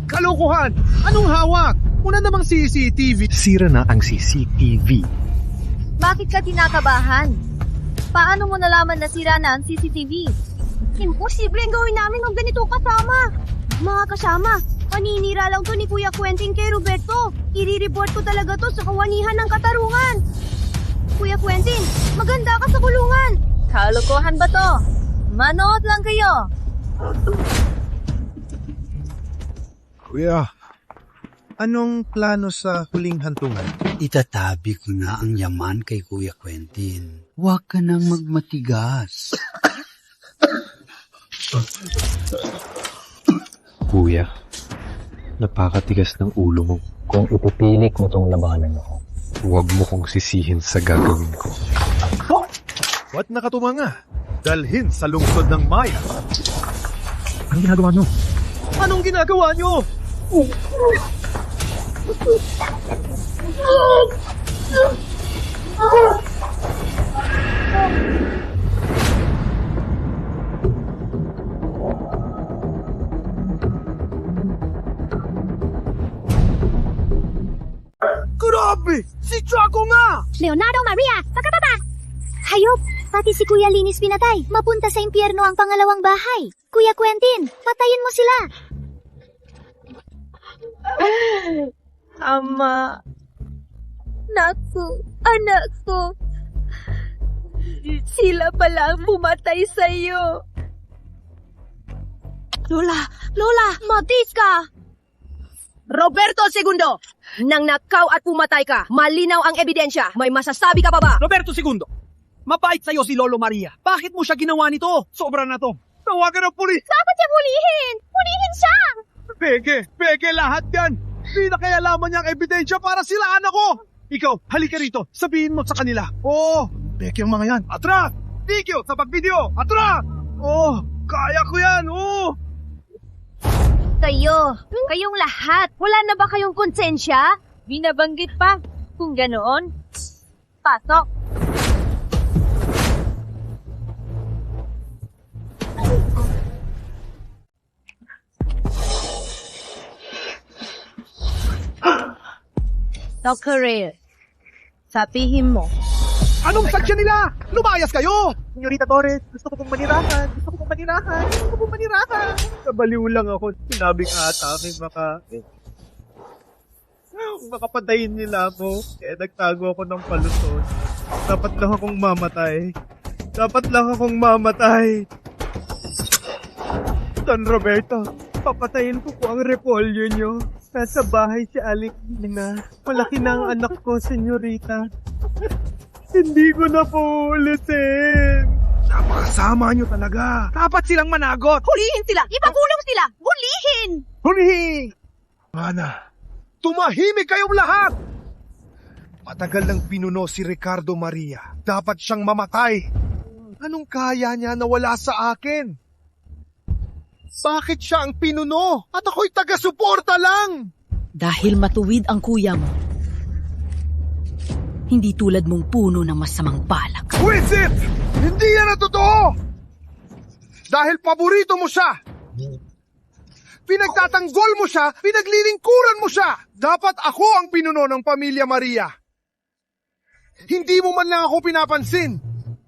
Kalokohan! Anong hawak? Una namang CCTV. Sira na ang CCTV. Bakit ka tinakabahan? Paano mo nalaman na sira na ang CCTV? Imposible ang gawin namin ng ganito kasama. Mga kasama, paninira lang to ni Kuya Quentin kay Roberto. I-report ko talaga to sa kawanihan ng katarungan. Kuya Quentin, maganda ka sa kulungan. Kalokohan ba to? Manood lang kayo. Kuya, anong plano sa huling hantungan? Itatabi ko na ang yaman kay Kuya Quentin. Huwag ka nang magmatigas. Kuya, napakatigas ng ulo mo. Kung ipipilit mo tong labanan ako, huwag mo kong sisihin sa gagawin ko. Ba't nakatumanga? Dalhin sa lungsod ng Maya. Anong ginagawa nyo? Anong ginagawa nyo? Grabe! Si Chaco nga! Leonardo Maria, pagkababa! Hayop! Pati si Kuya Linis pinatay. Mapunta sa impyerno ang pangalawang bahay. Kuya Quentin, patayin mo sila! Ama. Naku, anak ko. Sila pala ang pumatay sa'yo. Lola, matis ka! Roberto II, nang nakaw at pumatay ka, malinaw ang ebidensya. May masasabi ka pa ba? Roberto II, mabait sa'yo si Lolo Maria. Bakit mo siya ginawa nito? Sobra na to. Tawagan ng pulis! Bakit siya pulihin? Pulihin siya! Peke lahat yan! Di na kaya laman niyang ebidensya para silaan ako! Ikaw, halika rito, sabihin mo sa kanila. Oo, peke ang mga yan. Atra! Tikyo sa pag-video! Atra! Oo, kaya ko yan, oo! Kayong lahat, wala na ba kayong konsensya? Binabanggit pa. Kung ganoon, pasok. Dr. Reyes, sabihin mo. Anong saksya nila? Lumayas kayo! Senyorita Torres, gusto ko pong manirahan. Kabaliw lang ako. Sinabi nga atake, makapatayin nila ako. Kaya nagtago ako ng palusot. Dapat lang akong mamatay. Don Roberto, papatayin ko ang repolyo nyo. Nasa bahay si Aling Ina. Malaki na ang anak ko, senyorita. Hindi ko na po ulitin. Napakasama nyo talaga. Dapat silang managot. Hulihin sila! Ipakulong sila! Hulihin! Hulihin! Ana, tumahimik kayong lahat! Matagal nang pinuno si Ricardo Maria. Dapat siyang mamatay. Anong kaya niya na wala sa akin? Bakit siya ang pinuno? At ako'y taga-suporta lang! Dahil matuwid ang kuya mo. Hindi tulad mong puno ng masamang balak. Wisit! Hindi yan ang totoo! Dahil paborito mo siya! Pinagtatanggol mo siya, pinaglilingkuran mo siya! Dapat ako ang pinuno ng Pamilya Maria! Hindi mo man lang ako pinapansin!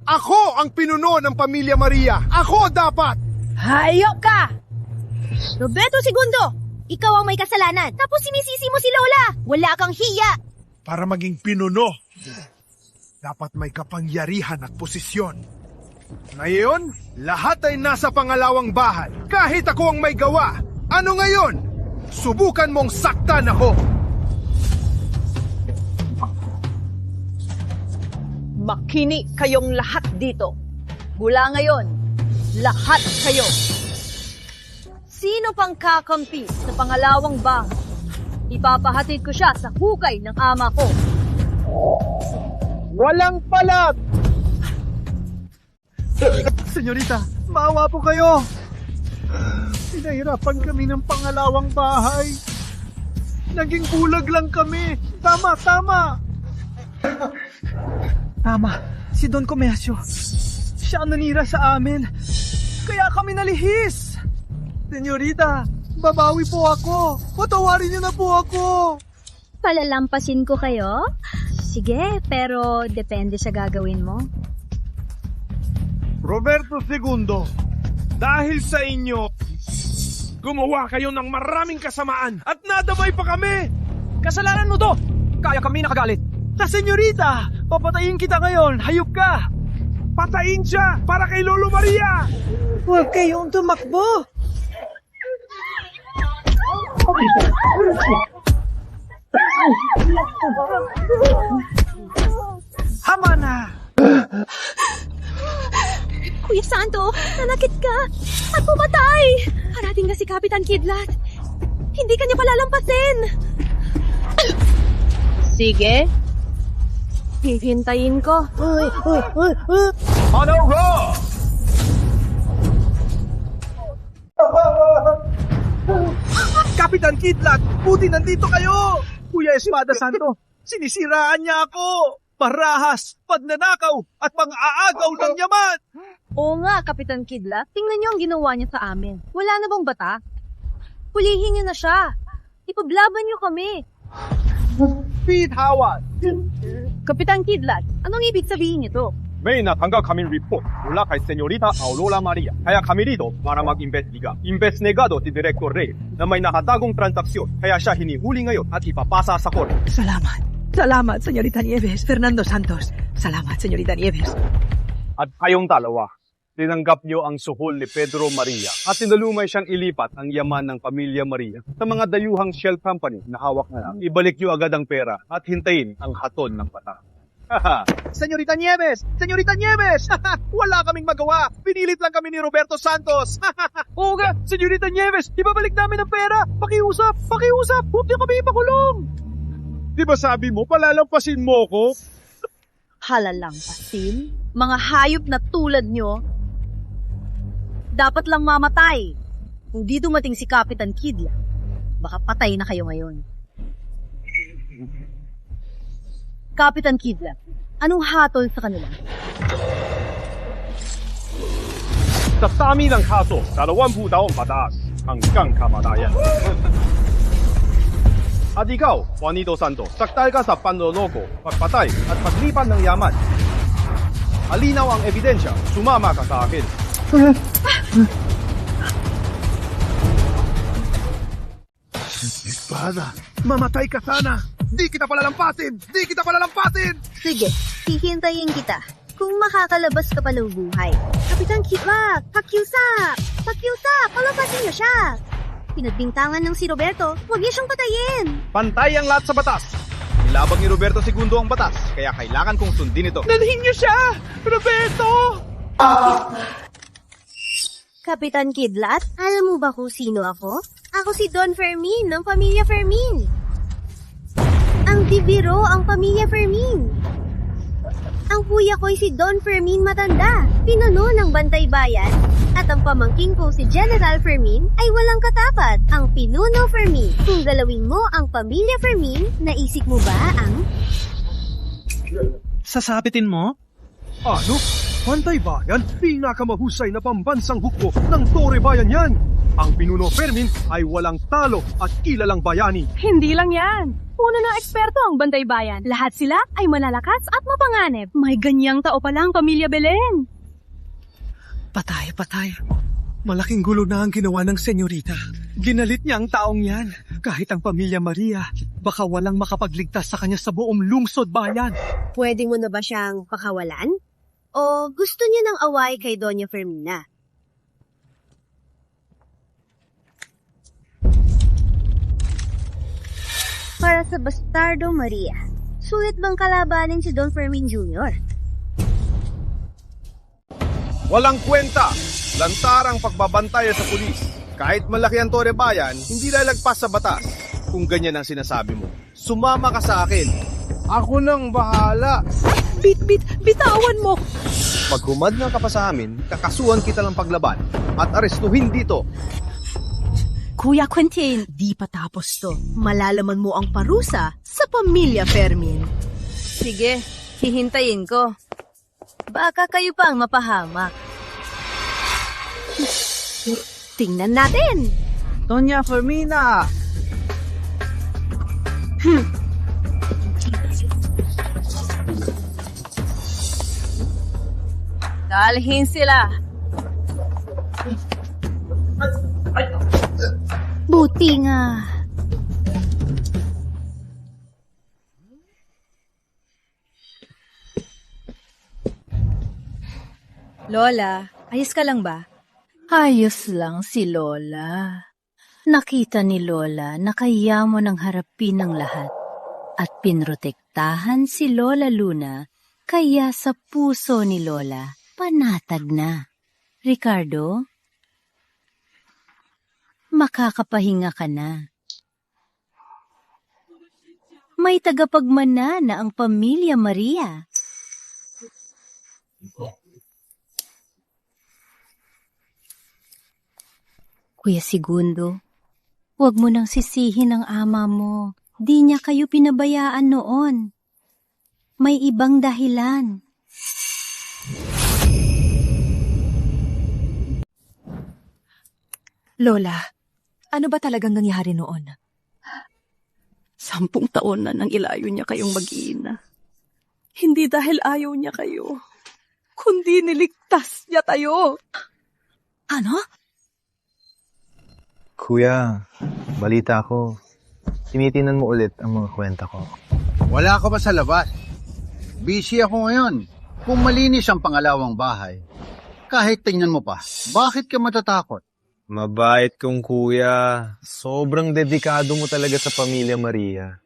Ako ang pinuno ng Pamilya Maria! Ako dapat! Hayop ka! Roberto II, ikaw ang may kasalanan. Tapos sinisisi mo si Lola. Wala kang hiya. Para maging pinuno, dapat may kapangyarihan at posisyon. Ngayon, lahat ay nasa pangalawang bahay. Kahit ako ang may gawa. Ano ngayon? Subukan mong saktan ako. Makinig kayong lahat dito. Mula ngayon, lahat kayo. Sino pang kakampi sa pangalawang bahay? Ipapahatid ko siya sa hukay ng ama ko. Walang palag! Senyorita, maawa po kayo. Pinahirapan kami ng pangalawang bahay. Naging bulag lang kami. Tama. Tama, si Don Comercio. Siya ang nanira sa amin. Kaya kami nalihis. Senyorita, babawi po ako. Patawarin niyo na po ako. Palalampasin ko kayo? Sige, pero depende sa gagawin mo. Roberto II, dahil sa inyo, gumawa kayo ng maraming kasamaan at nadamay pa kami. Kasalanan mo to! Kaya kami nakagalit. Sa senyorita, papatayin kita ngayon. Hayop ka. Patayin siya para kay Lolo Maria. Huwag kayong tumakbo. Hama na! Kuya Santo, nanakit ka at pumatay. Parating na si Kapitan Kidlat. Hindi kanya palalampasin. Sige. Hihintayin ko. On a roll! Kapitan Kidlat, buti nandito kayo! Kuya Espada Santo, sinisiraan niya ako! Parahas, pagnanakaw, at pang-aagaw ng yaman! Oo nga, Kapitan Kidlat. Tingnan niyo ang ginawa niya sa amin. Wala na bang bata? Hulihin niyo na siya. Ipaglaban niyo kami. Speed Howard! Kapitan Kidlat, anong ibig sabihin nito? May natanggap kaming report mula kay Senyorita Aurora Maria. Kaya kami rito para mag-investiga. Investigado si Director Rey na may nakatagong transaksyon. Kaya siya hinihuli ngayon at ipapasa sa korte. Salamat, Senyorita Nieves. Fernando Santos. Salamat, Senyorita Nieves. At kayong dalawa, tinanggap niyo ang suhol ni Pedro Maria at tinulumay siyang ilipat ang yaman ng Pamilya Maria sa mga dayuhang shell company na hawak na lang. Ibalik niyo agad ang pera at hintayin ang haton ng bata. Senyorita Nieves! Senyorita Nieves! Wala kaming magawa! Pinilit lang kami ni Roberto Santos! Oo nga! Senyorita Nieves! Ibabalik namin ang pera! Pakiusap! Huwag niyo kami ipakulong! Di ba sabi mo, palalampasin mo ko? Halalampasin? Mga hayop na tulad nyo, dapat lang mamatay. Kung di dumating si Kapitan Kidlat, baka patay na kayo ngayon. Kapitan Kidlat, anong hatol sa kanila? Sa dami ng kaso, 20 taong pataas hanggang kamatayan. At ikaw, Juanito Santos, saktal ka sa panloloko, pagpatay at paglipan ng yaman. Alinaw ang ebidensya, sumama ka sa akin. Espada, mamatay ka sana! Di kita palalampasin! Sige, hihintayin kita. Kung makakalabas ka pa ng buhay. Kapitan Kidlat, pakiusap! Palampasin niyo siya! Pinagbintangan ng si Roberto, huwag niya siyang patayin. Pantay ang lahat sa batas. Nilabag ni Roberto Segundo ang batas, kaya kailangan kong sundin ito. Dalhin niyo siya! Roberto! Kapitan Kidlat, alam mo ba kung sino ako? Ako si Don Fermin ng Pamilya Fermin. Ang bibiro ang Pamilya Fermin. Ang kuya ko'y si Don Fermin Matanda, pinuno ng Bantay Bayan. At ang pamangking ko si General Fermin ay walang katapat, ang Pinuno Fermin. Kung galawin mo ang Pamilya Fermin, naisip mo ba ang... Sasapitin mo? Ano? Bantay Bayan? Pinakamahusay na pambansang hukbo ng Torre Bayan yan! Ang Pinuno Fermin ay walang talo at kilalang bayani. Hindi lang yan. Puno ng eksperto ang Bantay Bayan. Lahat sila ay malalakas at mapanganib. May ganyang tao pala ang Pamilya Belen. Patay. Malaking gulo na ang ginawa ng senyorita. Ginalit niya ang taong yan. Kahit ang Pamilya Maria, baka walang makapagligtas sa kanya sa buong lungsod bayan. Pwede mo na ba siyang pakawalan? O gusto niya ng away kay Doña Fermina? Para sa Bastardo Maria, sulit bang kalabanin si Don Fermin Jr.? Walang kwenta! Lantar ang pagbabantay sa pulis. Kahit malaki ang Torre Bayan, hindi lalagpas sa batas. Kung ganyan ang sinasabi mo, sumama ka sa akin. Ako nang bahala. Bitawan mo! Pag humadlang ka pa sa amin, kakasuhan kita ng paglaban at arestuhin dito. Kuya Quentin, di pa tapos to. Malalaman mo ang parusa sa Pamilya Fermin. Sige, hihintayin ko. Baka kayo pa ang mapahamak. Tingnan natin! Doña Fermina! Dalhin sila. Buti nga. Lola, ayos ka lang ba? Ayos lang si Lola. Nakita ni Lola na kaya mo nang harapin ang lahat at pinrotektahan si Lola Luna kaya sa puso ni Lola panatag na. Ricardo, makakapahinga ka na. May tagapagmana na ang Pamilya Maria. Kuya Segundo, huwag mo nang sisihin ang ama mo. Di niya kayo pinabayaan noon. May ibang dahilan. Lola, ano ba talagang nangyari noon? 10 taon na nang ilayo niya kayong mag-iina. Hindi dahil ayaw niya kayo, kundi niligtas niya tayo. Ano? Kuya, balita ko. Tinitinan mo ulit ang mga kwenta ko. Wala ka ba sa labas? Busy ako ngayon. Kung malinis ang pangalawang bahay, kahit tingnan mo pa, bakit ka matatakot? Mabait kong kuya. Sobrang dedikado mo talaga sa Pamilya Maria.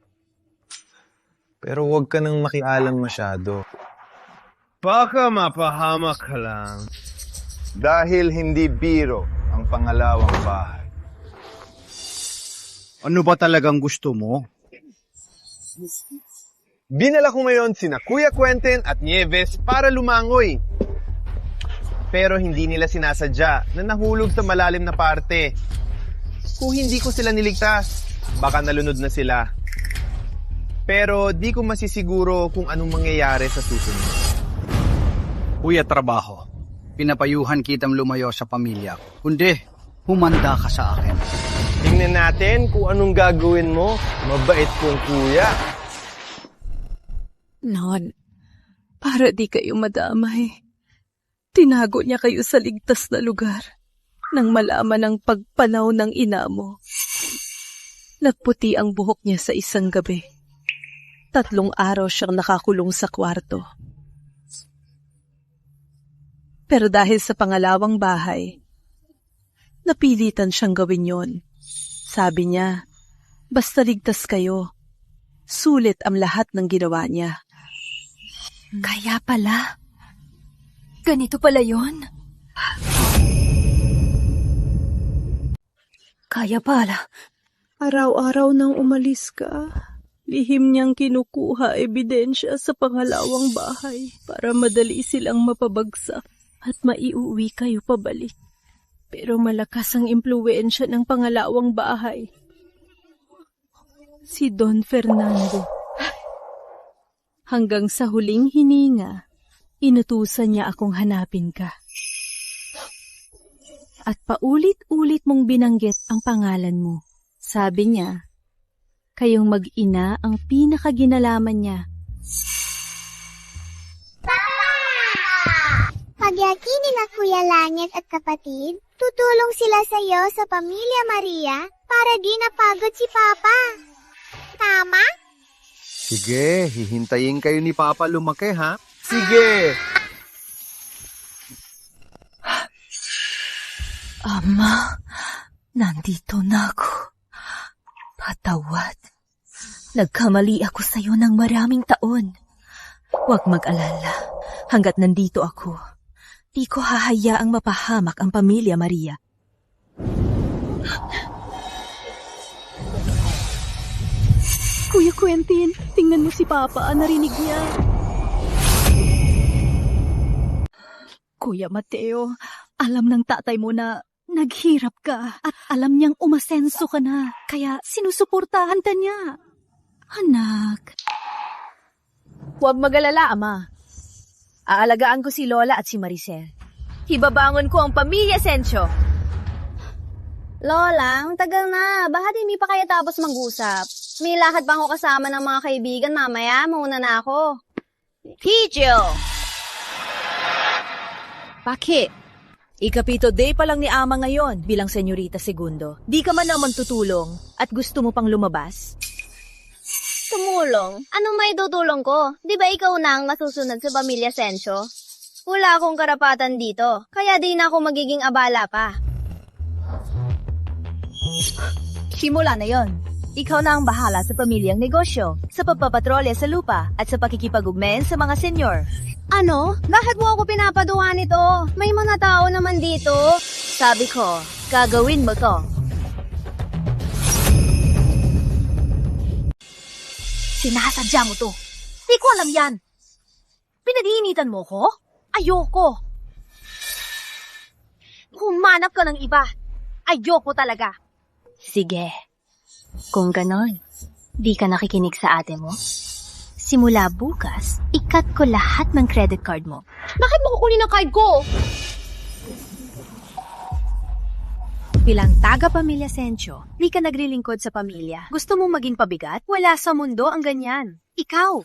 Pero huwag ka nang makialam masyado. Baka mapahamak ka lang. Dahil hindi biro ang pangalawang bahay. Ano ba talagang gusto mo? Dinala ko ngayon sina Kuya Quentin at Nieves para lumangoy. Pero hindi nila sinasadya na nahulog sa malalim na parte. Kung hindi ko sila niligtas, baka nalunod na sila. Pero di ko masisiguro kung anong mangyayari sa susunod. Kuya Trabaho, pinapayuhan kitang lumayo sa pamilya. Kundi, humanda ka sa akin. Tingnan natin kung anong gagawin mo. Mabait kong kuya. Non, para di kayo madamay. Tinago niya kayo sa ligtas na lugar nang malaman ang pagpanaw ng ina mo. Nagputi ang buhok niya sa isang gabi. 3 araw siyang nakakulong sa kwarto. Pero dahil sa pangalawang bahay, napilitan siyang gawin yon. Sabi niya, basta ligtas kayo, sulit ang lahat ng ginawa niya. Kaya pala. Ganito pala yon. Kaya pala. Araw-araw nang umalis ka, lihim niyang kinukuha ebidensya sa pangalawang bahay para madali silang mapabagsak at maiuwi kayo pabalik. Pero malakas ang impluwensya ng pangalawang bahay. Si Don Fernando. Hanggang sa huling hininga, inutusan niya akong hanapin ka. At paulit-ulit mong binanggit ang pangalan mo. Sabi niya, kayong mag-ina ang pinakaginalaman niya. Pagyakinin na Kuya Langit at kapatid, tutulong sila sa iyo sa Pamilya Maria para di napagod si Papa. Tama? Sige, hihintayin kayo ni Papa lumaki, ha? Sige! Ama, nandito na ako. Patawad. Nagkamali ako sa'yo ng maraming taon. Huwag mag-alala. Hanggat nandito ako, di ko hahayaang mapahamak ang Pamilya Maria. Kuya Quentin, tingnan mo si Papa, narinig niya. Kuya Mateo, alam ng tatay mo na naghirap ka at alam niyang umasenso ka na, kaya sinusuportahan ka niya. Anak. Huwag mag-alala, Ama. Aalagaan ko si Lola at si Maricel. Hibabangon ko ang pamilya Sencio. Lola, ang tagal na. Bakit hindi pa kayo tapos mag-usap? May lakad pa ako kasama ng mga kaibigan. Mamaya, mauna na ako. Pijo! Bakit? Ikapito day pa lang ni Ama ngayon bilang Senyorita Segundo. Di ka man naman tutulong at gusto mo pang lumabas? Tumulong? Anong may tutulong ko? Di ba ikaw na ang masusunod sa Pamilya Sencio? Wala akong karapatan dito, kaya di na ako magiging abala pa. Simula na yon. Ikaw na ang bahala sa pamilyang negosyo, sa pagpapatrolya sa lupa at sa pakikipag-ugmen sa mga senyor. Ano? Bakit mo ako pinapaduwa nito? May mga tao naman dito. Sabi ko, gagawin mo to. Sinasadya mo to. Di ko alam yan. Pinag-iinitan mo ko? Ayoko. Humanap ka ng iba. Ayoko talaga. Sige. Kung ganon, di ka nakikinig sa ate mo? Simula bukas, ikat ko lahat ng credit card mo. Bakit mo kukunin ang card ko? Bilang taga-pamilya Sencio, di ka nagrilingkod sa pamilya. Gusto mong maging pabigat? Wala sa mundo ang ganyan. Ikaw.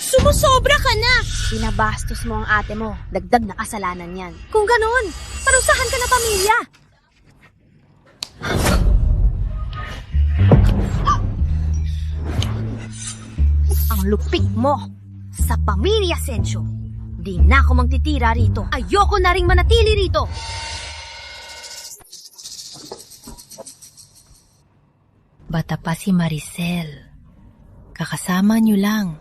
Sumusobra ka na! Binabastos mo ang ate mo. Dagdag na kasalanan yan. Kung ganon, parusahan ka na pamilya. Ang lupit mo sa Pamilya Sencio. Di na ako magtitira rito. Ayoko na ring manatili rito. Bata pa si Maricel. Kakasama niyo lang.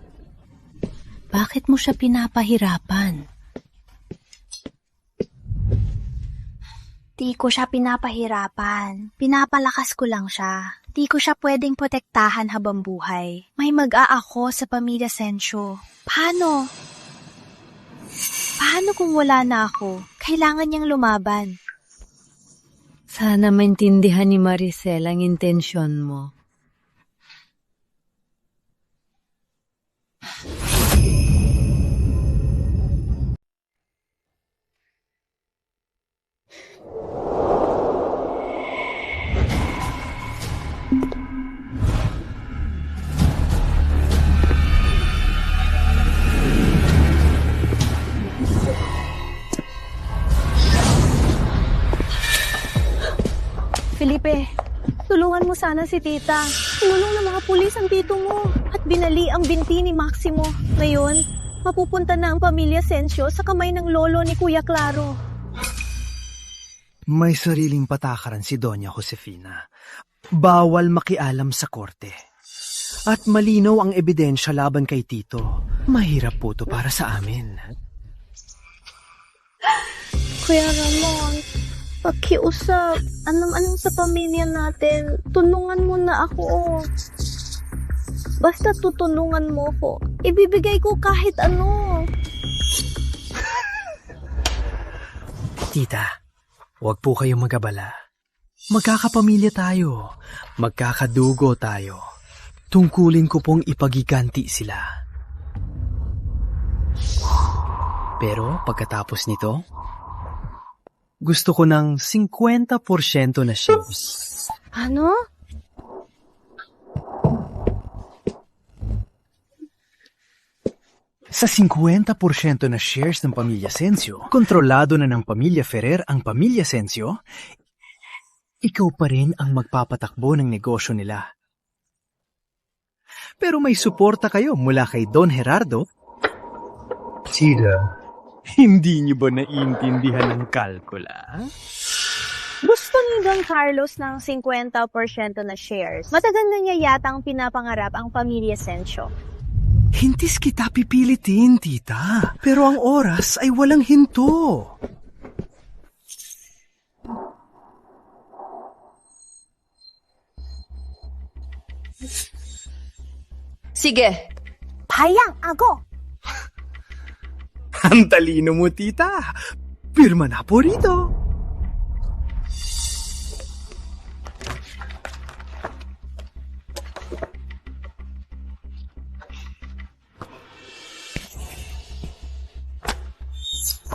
Bakit mo siya pinapahirapan? Di ko siya pinapahirapan. Pinapalakas ko lang siya. Di ko siya pwedeng protektahan habang buhay. May mag-aako sa Pamilya Sencio. Paano? Paano kung wala na ako? Kailangan niyang lumaban. Sana maintindihan ni Maricel ang intensyon mo. Felipe, tulungan mo sana si tita. Tinulong ng mga pulis ang tito mo at binali ang binti ni Maximo. Ngayon, mapupunta na ang Pamilya Sencio sa kamay ng lolo ni Kuya Claro. May sariling patakaran si Doña Josefina. Bawal makialam sa korte. At malinaw ang ebidensya laban kay Tito. Mahirap po to para sa amin. Kuya Ramon, pakiusap. Anong sa pamilya natin. Tulungan mo na ako. Basta tutulungan mo ko. Ibibigay ko kahit ano. Tita, huwag po kayong magabala. Magkakapamilya tayo. Magkakadugo tayo. Tungkulin ko pong ipagiganti sila. Pero pagkatapos nito, gusto ko ng 50% na shares. Ano? Sa 50% na shares ng Pamilya Sensio, kontrolado na ng Pamilya Ferrer ang Pamilya Sensio, ikaw pa rin ang magpapatakbo ng negosyo nila. Pero may suporta kayo mula kay Don Gerardo. Tita, hindi niyo ba naiintindihan ang kalkula? Gusto ni Don Carlos ng 50% na shares. Matagal na niya yatang pinapangarap ang Pamilya Sensio. Hintis kita pipilitin, tita. Pero ang oras ay walang hinto. Sige. Payang ako. Ang talino mo, tita. Pirma na po rito.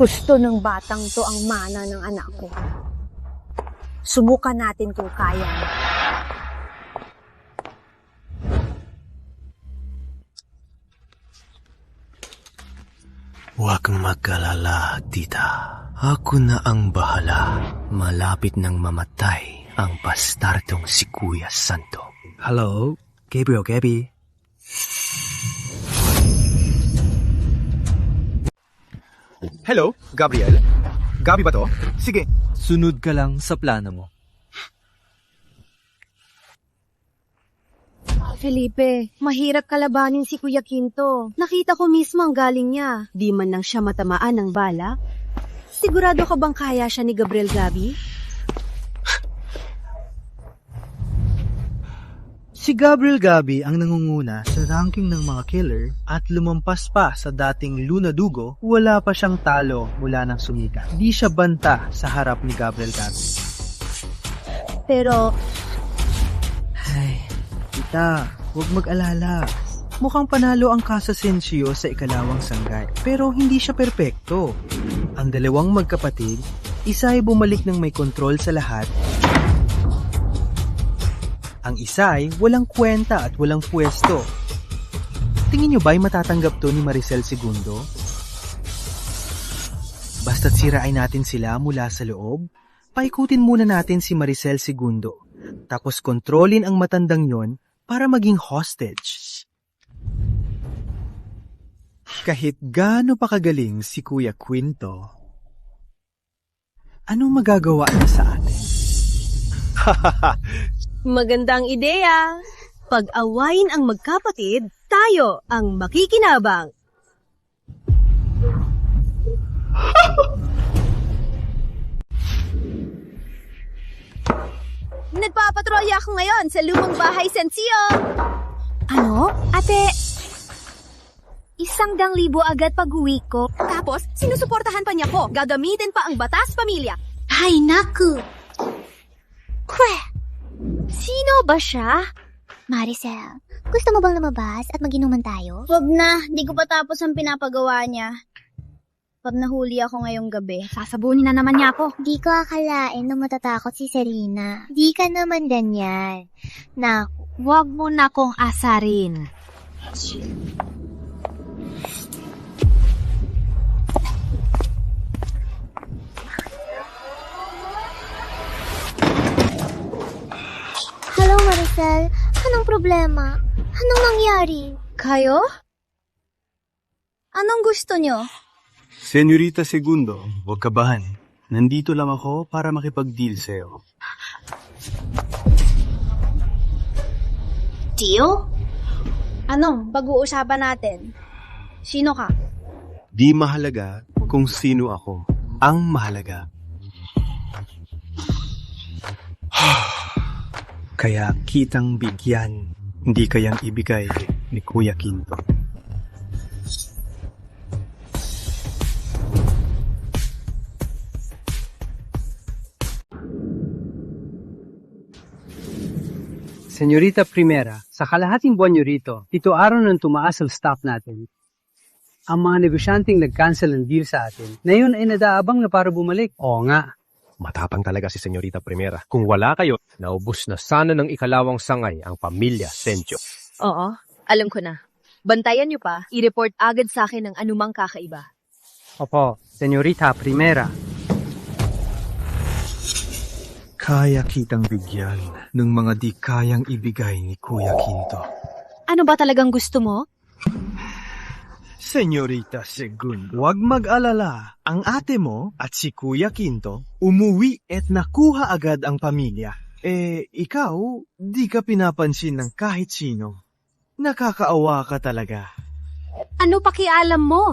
Gusto ng batang to ang mana ng anak ko. Subukan natin kung kaya. Huwag kang mag-alala, tita. Ako na ang bahala. Malapit nang mamatay ang bastardong si Kuya Santo. Hello, Gabriel Gabby. Hello, Gabriel? Gabi ba to? Sige. Sunod ka lang sa plano mo. Felipe, mahirap kalabanin si Kuya Quinto. Nakita ko mismo ang galing niya. Di man lang siya matamaan ng bala. Sigurado ka bang kaya siya ni Gabriel Gabi? Si Gabriel Gabi ang nangunguna sa ranking ng mga killer at lumampas pa sa dating Luna Dugo, wala pa siyang talo mula nang sumikat. Di siya banta sa harap ni Gabriel Gabi. Pero... Ay, tita, huwag mag-alala. Mukhang panalo ang Casa Sensio sa ikalawang sanggay, pero hindi siya perpekto. Ang dalawang magkapatid, isa ay bumalik ng may kontrol sa lahat. Ang isa ay walang kwenta at walang pwesto. Tingin niyo ba'y matatanggap to ni Maricel Segundo? Basta't sirain natin sila mula sa loob, paikutin muna natin si Maricel Segundo, tapos kontrolin ang matandang yon para maging hostage. Kahit gaano pa kagaling si Kuya Quinto, anong magagawa niya sa atin? Magandang ideya. Pag-awayin ang magkapatid, tayo ang makikinabang. Nagpapatrolya ako ngayon sa lumang bahay Sensio. Ano? Ate, 100,000 agad pag-uwi ko. Tapos, sinusuportahan pa niya ko. Gagamitin pa ang batas pamilya. Ay, naku! Kwe! Sino ba siya? Maricel, gusto mo bang lumabas at mag-inuman tayo? Wag na, di ko pa tapos ang pinapagawa niya. Pag nahuli ako ngayong gabi, sasabunin na naman niya ako. Di ko akalain na matatakot si Serena. Di ka naman ganyan. Naku, wag mo na kong asarin. Hello, Maricel. Anong problema? Anong nangyari? Kayo? Anong gusto nyo? Senyorita Segundo, huwag kabahan. Nandito lang ako para makipag-deal sa'yo. Deal? Ano, pag-uusapan natin? Sino ka? Di mahalaga kung sino ako. Ang mahalaga. Kaya kitang bigyan, hindi kayang ibigay ni Kuya Quinto. Senyorita Primera, sa kalahating buwan nyo rito, 7 araw nang tumaas ang stock natin. Ang mga negosyanteng nag-cancel ng deal sa atin, ngayon ay nadaabang na para bumalik. Oo nga. Matapang talaga si Senyorita Primera. Kung wala kayo, naubos na sana ng ikalawang sangay ang pamilya Sencio. Oo, alam ko na. Bantayan niyo pa, i-report agad sa akin ang anumang kakaiba. Opo, Senyorita Primera. Kaya kitang bigyan ng mga di kayang ibigay ni Kuya Quinto. Ano ba talagang gusto mo? Senyorita Segundo, huwag mag-alala. Ang ate mo at si Kuya Quinto umuwi at nakuha agad ang pamilya. Ikaw, di ka pinapansin ng kahit sino. Nakakaawa ka talaga. Ano pakialam mo?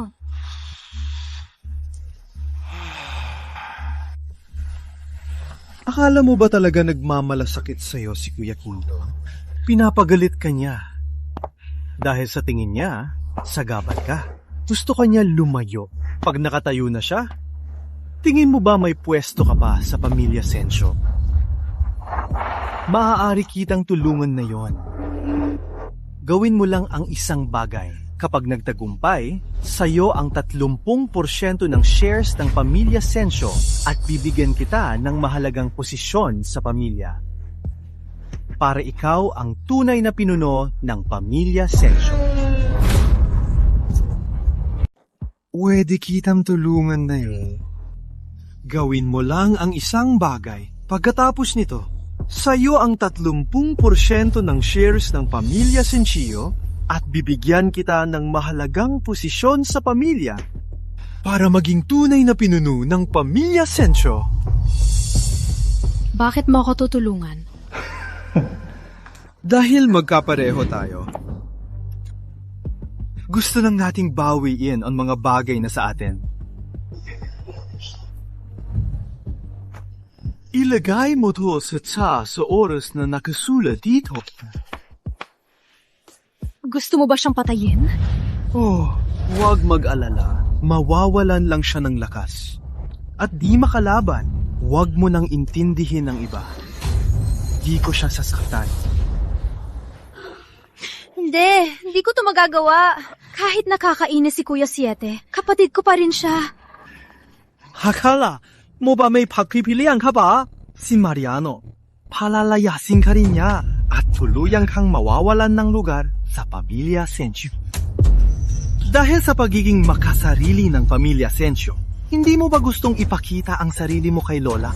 Akala mo ba talaga nagmamalasakit sa'yo si Kuya Quinto? Pinapagalit ka niya. Dahil sa tingin niya, sagabal ka. Gusto ka niya lumayo. Pag nakatayo na siya, tingin mo ba may pwesto ka pa sa pamilya Sencio? Maaari kitang tulungan na yon. Gawin mo lang ang isang bagay. Kapag nagtagumpay, sa'yo ang 30% ng shares ng pamilya Sencio at bibigyan kita ng mahalagang posisyon sa pamilya. Para ikaw ang tunay na pinuno ng pamilya Sencio. Pwede kitang tulungan na yun. Gawin mo lang ang isang bagay. Pagkatapos nito, sa'yo ang 30% ng shares ng pamilya Sencio at bibigyan kita ng mahalagang posisyon sa pamilya para maging tunay na pinuno ng pamilya Sencio. Bakit mo ako tutulungan? Dahil magkapareho tayo. Gusto lang nating bawiin ang mga bagay na sa atin. Ilagay mo to sa oras na nakasulat dito. Gusto mo ba siyang patayin? Oh, huwag mag-alala. Mawawalan lang siya ng lakas. At di makalaban, huwag mo nang intindihin ng iba. Di ko siya sasaktan. Hindi ko to magagawa. Kahit nakakainis si Kuya Siete, kapatid ko pa rin siya. Hakala, mo ba may pagpipilian ka ba? Si Mariano, palalayasin ka rin niya at tuluyang kang mawawalan ng lugar sa pamilya Sencio. Dahil sa pagiging makasarili ng pamilya Sencio, hindi mo ba gustong ipakita ang sarili mo kay Lola?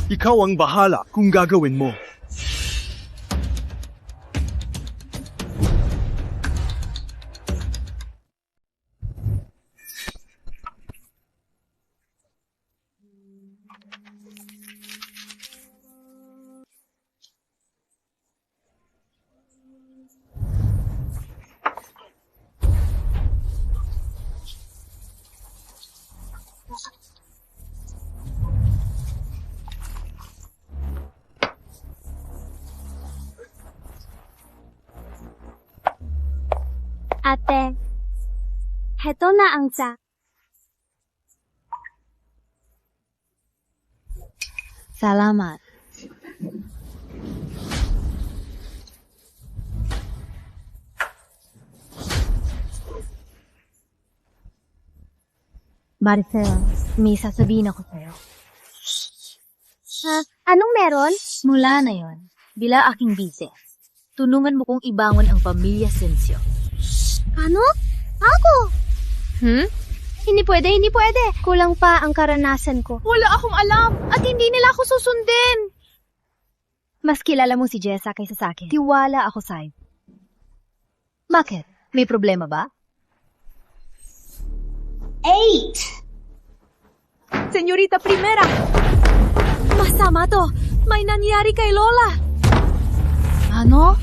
Ikaw ang bahala kung gagawin mo. Ate, heto na ang tsa. Salamat. Maricel, may sasabihin ako sa'yo. Anong meron? Mula na yon, bila aking business, tulungan mo kong ibangon ang pamilya Sencio. Ano? Ako? Hindi pwede. Kulang pa ang karanasan ko. Wala akong alam at hindi nila ako susundin. Mas kilala mo si Jessa kaysa sa akin. Tiwala ako sa'yo. Bakit? May problema ba? 8! Senyorita Primera! Masama to! May nangyari kay Lola! Ano?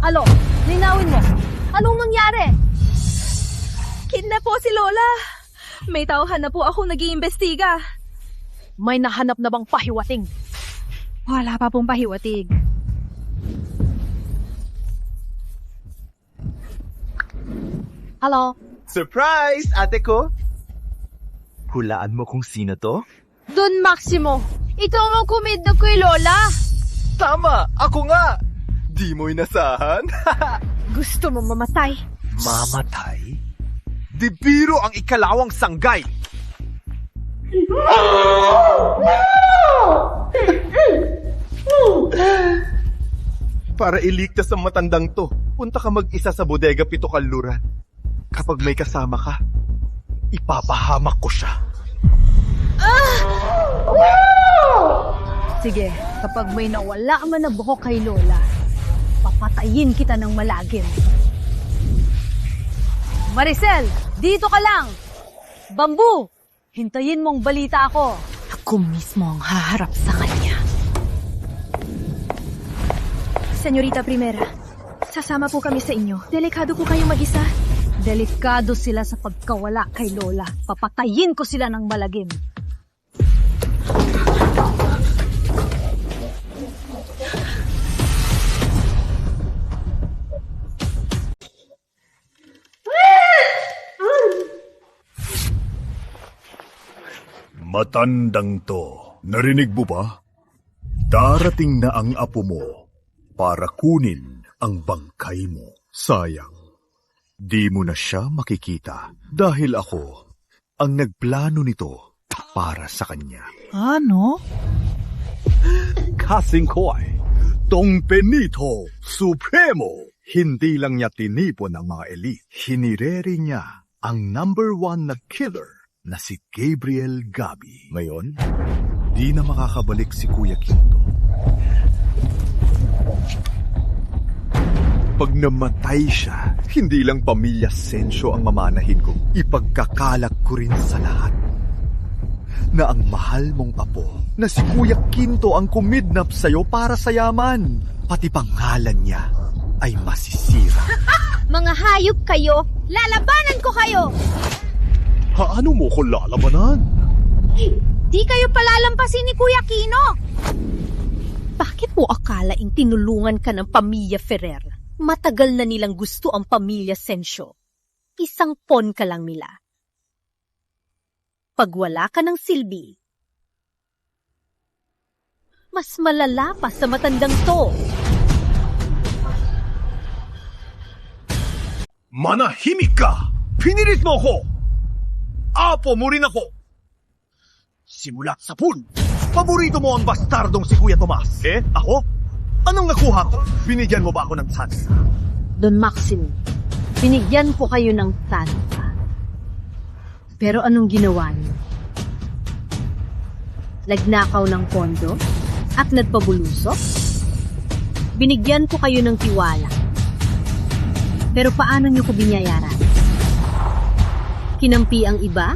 Alo, linawin mo. Anong nangyari? Kidnap po si Lola. May tauhan na po ako nag-iimbestiga. May nahanap na bang pahiwating? Wala pa pong pahiwatig. Hello? Surprise, ate ko! Hulaan mo kung sino to? Don Maximo, ito ang kumidnap kay Lola. Tama! Ako nga! Di mo inasahan? Gusto mo mamatay? Mamatay? Di biro ang ikalawang sanggay! Para iligtas ang matandang to, punta ka mag-isa sa bodega Pito Kanluran. Kapag may kasama ka, ipapahamak ko siya. Sige, kapag may nawala man na buhok kay Lola, papatayin kita ng malagim. Maricel, dito ka lang! Bambu, hintayin mong balita ako. Ako mismo ang haharap sa kanya. Senyorita Primera, sasama po kami sa inyo. Delikado po kayong mag-isa. Delikado sila sa pagkawala kay Lola. Papatayin ko sila ng malagim. Matandang to, narinig mo ba? Darating na ang apo mo para kunin ang bangkay mo. Sayang, di mo na siya makikita dahil ako ang nagplano nito para sa kanya. Ano? Kasing ko'y Don Benito Supremo. Hindi lang niya tinipon ang mga elite. Hinirere niya ang #1 na killer na si Gabriel Gabi. Ngayon, di na makakabalik si Kuya Quinto. Pag namatay siya, hindi lang pamilya Sensyo ang mamanahin ko. Ipagkakalak ko rin sa lahat na ang mahal mong apo na si Kuya Quinto ang kumidnap sa'yo para sa yaman. Pati pangalan niya ay masisira. Mga hayop kayo! Lalabanan ko kayo! Paano mo ko lalabanan? Di kayo palalampasin ni Kuya Kino! Bakit mo akalaing tinulungan ka ng pamilya Ferrer? Matagal na nilang gusto ang pamilya Sensyo. Isang pon ka lang nila. Pag wala ka ng silbi, mas malala pa sa matandang to. Manahimik ka! Pinilit mo ko! Apo mo rin ako! Simulat sa pool, paborito mo ang bastardong si Kuya Tomas. Eh, ako? Anong nakuha ko? Binigyan mo ba ako ng chance? Don Maximo, binigyan ko kayo ng tansa. Pero anong ginawa niyo? Nagnakaw ng pondo at nagpabulusok? Binigyan ko kayo ng tiwala. Pero paano niyo ko binayaran? Kinampi ang iba?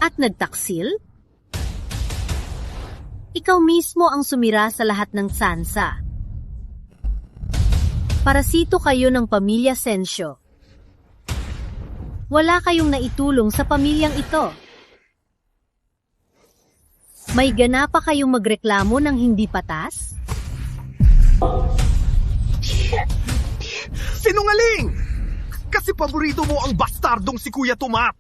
At nagtaksil? Ikaw mismo ang sumira sa lahat ng tsansa. Parasito kayo ng pamilya Sensyo. Wala kayong naitulong sa pamilyang ito. May gana pa kayong magreklamo ng hindi patas? Sinungaling! Kasi paborito mo ang bastardong si Kuya Tomas.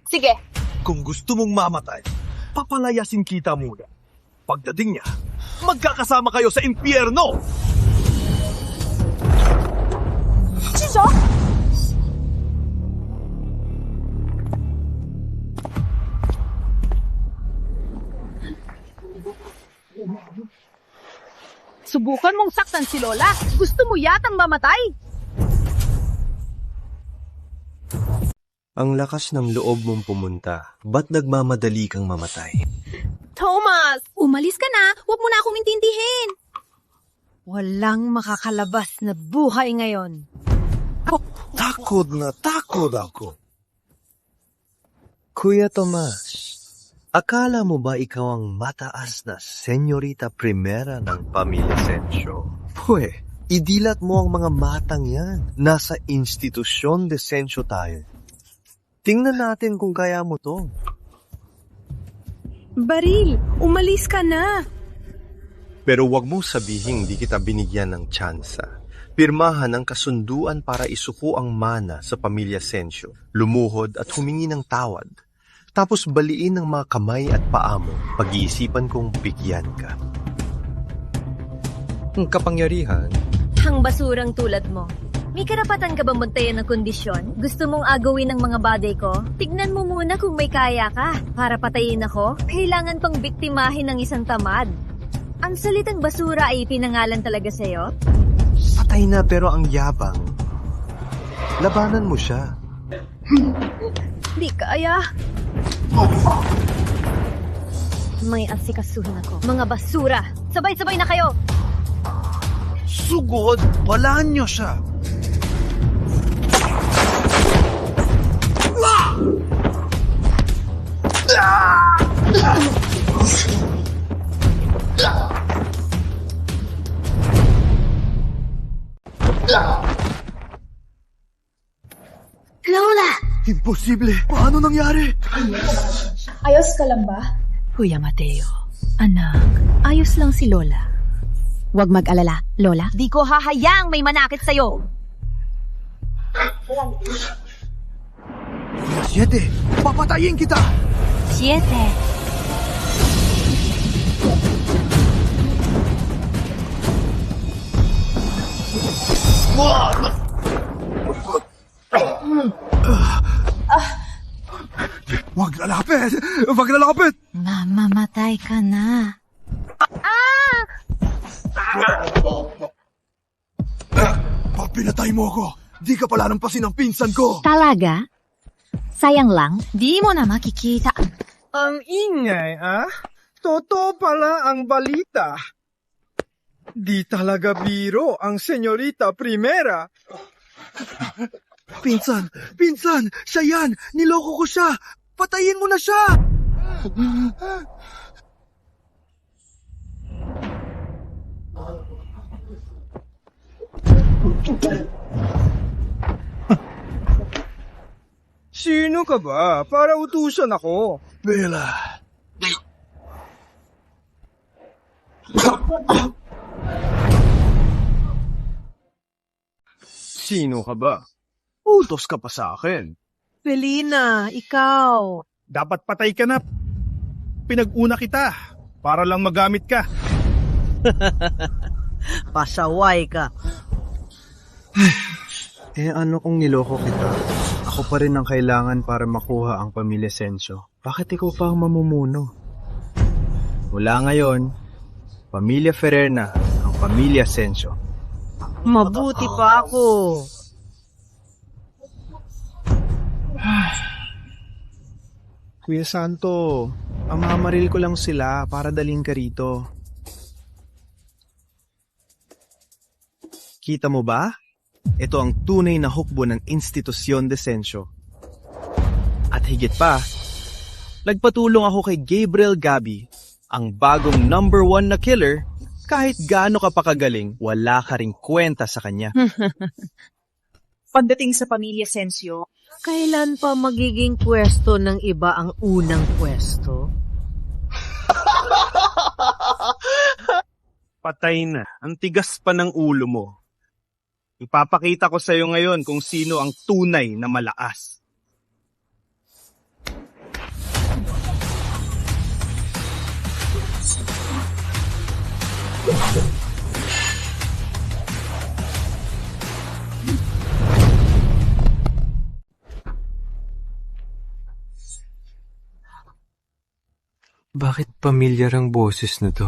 Sige. Kung gusto mong mamatay, papalayasin kita muna. Pagdating niya, magkakasama kayo sa impyerno! Siso? Subukan mong saktan si Lola. Gusto mo yatang mamatay? Ang lakas ng loob mong pumunta. Ba't nagmamadali kang mamatay? Thomas! Umalis ka na! Huwag mo na akong intindihin! Walang makakalabas na buhay ngayon. Takot na takot ako. Kuya Tomas, Akala mo ba ikaw ang mataas na senyorita primera ng pamilya Sensyo? Pwe, idilat mo ang mga matang yan. Nasa institusyon de Sensyo tayo. Tingnan natin kung kaya mo to. Baril, umalis ka na. Pero wag mo sabihing di kita binigyan ng tsansa. Pirmahan ang kasunduan para isuko ang mana sa pamilya Sensyo, lumuhod at humingi ng tawad. Tapos baliin ang mga kamay at paa mo, pag-iisipan kong bigyan ka. Ang kapangyarihan? Ang basurang tulad mo. May karapatan ka ba magtayan ng kondisyon? Gusto mong agawin ng mga baday ko? Tignan mo muna kung may kaya ka. Para patayin ako, kailangan pang biktimahin ng isang tamad. Ang salitang basura ay pinangalan talaga sa'yo? Patay na pero ang yabang. Labanan mo siya. Di kaya. May asikasuhin ako. Mga basura! Sabay-sabay na kayo! Sugod! Walaan niyo siya! Lola! Imposible! Paano nangyari? Ayos ka lang ba? Kuya Mateo, anak, ayos lang si Lola. Huwag mag-alala, Lola. Di ko hahayaang may manakit sa'yo. 7! Papatayin kita! 7. Wag lalapit! Wag lalapit! Mamamatay ka na. Pag pinatay mo ako, di ka pala nampasin ng pinsan ko! Talaga? Sayang lang, di mo na makikita. Ang ingay, ah? Totoo pala ang balita. Di talaga biro ang senyorita primera. Pinsan! Pinsan! Siya yan! Niloko ko siya! Patayin mo na siya! Sino ka ba? Para utusan ako. Bella. Sino ka ba? Utos ka pa sa akin. Felina, ikaw. Dapat patay ka na. Pinag-una kita para lang magamit ka. Pasaway ka. Ano kung niloko kita? Ako pa rin ang kailangan para makuha ang pamilya Sensyo. Bakit ikaw pa ang mamumuno? Mula ngayon, pamilya Ferrer na ang pamilya Sensyo. Mabuti pa ako. Kuya Santo, amamaril ko lang sila para dalhin ka rito. Kita mo ba? Ito ang tunay na hukbo ng Institusyon de Sensyo. At higit pa, nagpatulong ako kay Gabriel Gabi, ang bagong #1 na killer. Kahit gaano ka pakagaling, wala ka ring kwenta sa kanya. Pagdating sa pamilya Sensyo, Kailan pa magiging pwesto ng iba ang unang pwesto? Patay na. Ang tigas pa ng ulo mo. Ipapakita ko sa iyo ngayon kung sino ang tunay na malakas. Bakit pamilyar ang boses na to?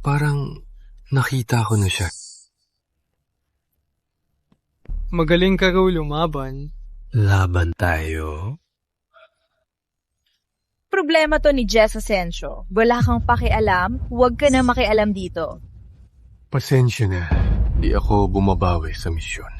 Parang nakita ko na siya. Magaling ka raw lumaban. Laban tayo? problema to ni Jess Asensio. Wala kang pakialam, huwag ka na makialam dito. Pasensya na. Di ako bumabawi sa misyon.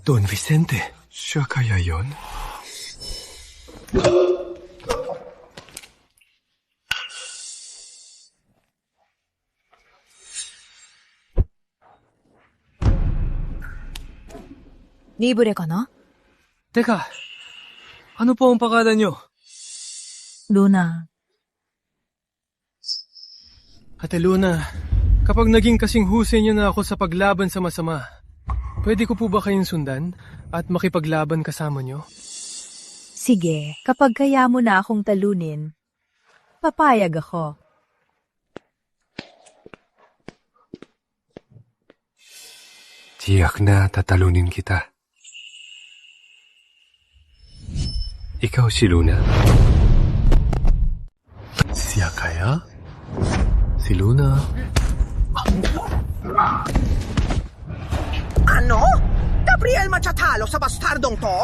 Don Vicente. Siya kaya yon? Libre ka na? Teka, ano po ang pangalan nyo? Luna. Ate Luna, kapag naging kasing husay niyo na ako sa paglaban sa masama, pwede ko po ba kayong sundan at makipaglaban kasama nyo? Sige, kapag kaya mo na akong talunin, papayag ako. Tiyak na tatalunin kita. Ikaw si Luna. Siya kaya? Si Luna. Ano? Gabriel machatalo sa bastardong to?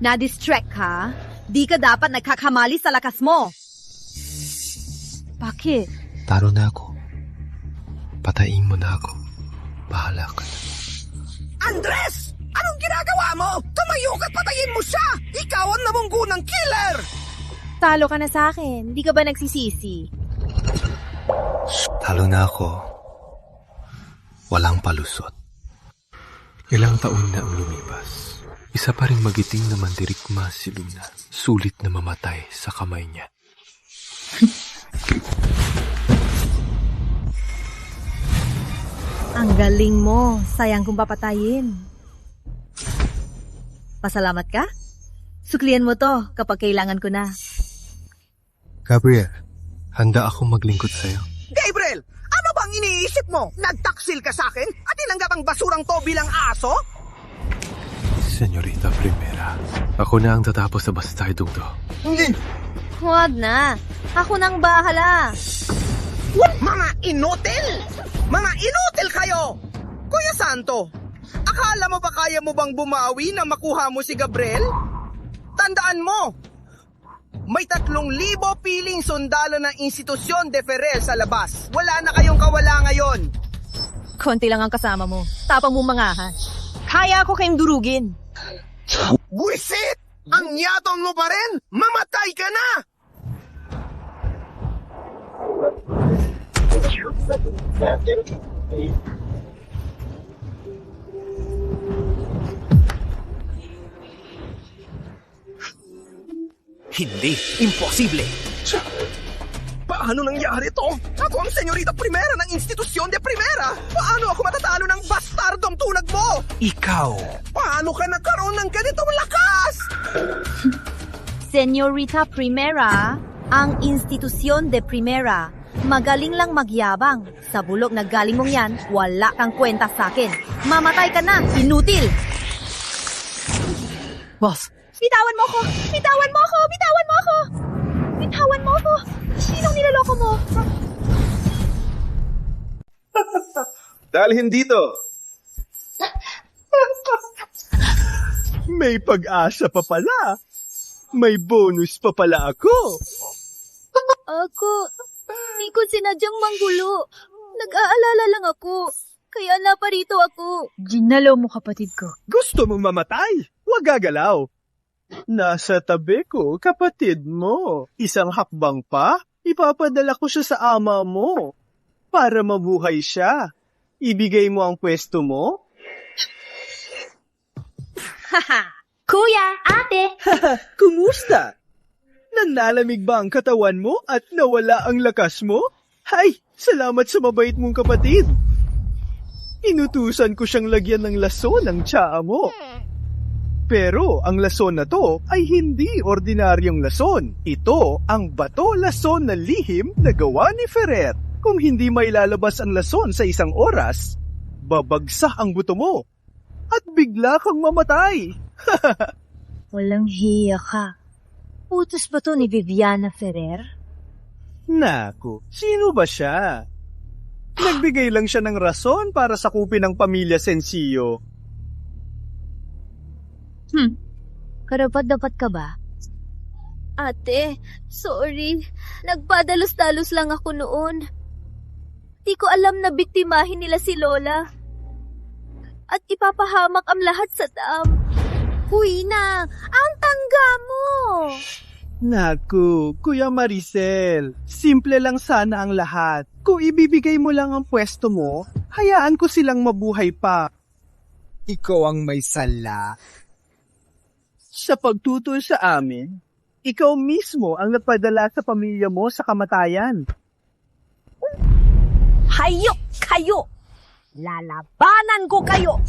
Na-distract ka? Di ka dapat nagkakamali sa lakas mo. Bakit? Taro na ako. Patayin mo na ako. Bahala ka na. Andres! Anong ginagawa mo? Tumayo ka't patayin mo siya! Ikaw ang namunggo ng killer! Talo ka na sa akin. Di ka ba nagsisisi? Talo na ako. Walang palusot. Ilang taon na ang lumipas. Isa pa rin magiting na mandirigma si Luna. Sulit na mamatay sa kamay niya. Ang galing mo. Sayang kung papatayin. Pasalamat ka? Suklian mo to kapag kailangan ko na. Gabriel, handa akong maglingkod sa'yo. Gabriel! Ano bang iniisip mo? Nagtaksil ka sa akin at tinanggap ang basurang to bilang aso? Senyorita Primera, ako na ang tatapos sa bastardong to. Huwag na. Ako nang bahala. Mga inutil! Mga inutil kayo! Kuya Santo, akala mo ba kaya mo bang bumawi na makuha mo si Gabriel? Tandaan mo, may 3,000 piling sundalo ng Institusyon de Ferrer sa labas. Wala na kayong kawala ngayon. Konti lang ang kasama mo. Tapang mo mangahan. Kaya ako kayong durugin. Buisit! Ang yatong mo pa rin! Mamatay ka na! Hindi. Imposible. Paano nangyari to? Ako ang senyorita primera ng Institusyon de Primera. Paano ako matatalo ng bastardong tunag mo? Ikaw. Paano ka nagkaroon ng ganitong lakas? Senyorita Primera, ang Institusyon de Primera. Magaling lang magyabang. Sa bulok na galing mong yan, wala kang kwenta sa akin. Mamatay ka na, inutil! Boss, Bitawan mo ako! Bitawan mo ako! Bitawan mo ako! Bitawan mo ako! Sinong niloloko mo? Dalhin dito. May pag-asa pa pala. May bonus pa pala ako. Di ko sinadyang manggulo. Nag-aalala lang ako. Kaya naparito ako. Ginalaw mo kapatid ko. Gusto mong mamatay? Huwag gagalaw. Nasa tabi ko, kapatid mo. Isang hakbang pa, ipapadala ko siya sa ama mo. Para mabuhay siya. Ibigay mo ang pwesto mo? Kuya, ate! Kumusta? Nanlalamig ba ang katawan mo at nawala ang lakas mo? Hay, salamat sa mabait mong kapatid. Inutusan ko siyang lagyan ng lason ng tsaa mo. Pero ang lason na to ay hindi ordinaryong lason. Ito ang bato lason na lihim na gawa ni Ferrer. Kung hindi mailalabas ang lason sa isang oras, babagsak ang buto mo at bigla kang mamatay. Walang hiya ka. Utos ba to ni Viviana Ferrer? Naku, sino ba siya? Nagbigay lang siya ng rason para sakupin ang pamilya Sencillo. Karapat-dapat ka ba? Ate, sorry. Nagpadalos-dalos lang ako noon. Di ko alam na biktimahin nila si Lola. at ipapahamak ang lahat sa dam. Kuya, ang tangga mo! Naku, Kuya Maricel, simple lang sana ang lahat. Kung ibibigay mo lang ang pwesto mo, hayaan ko silang mabuhay pa. Ikaw ang may sala. Sa pagtutol sa amin, ikaw mismo ang nagpadala sa pamilya mo sa kamatayan. Hayok kayo! Lalabanan ko kayo!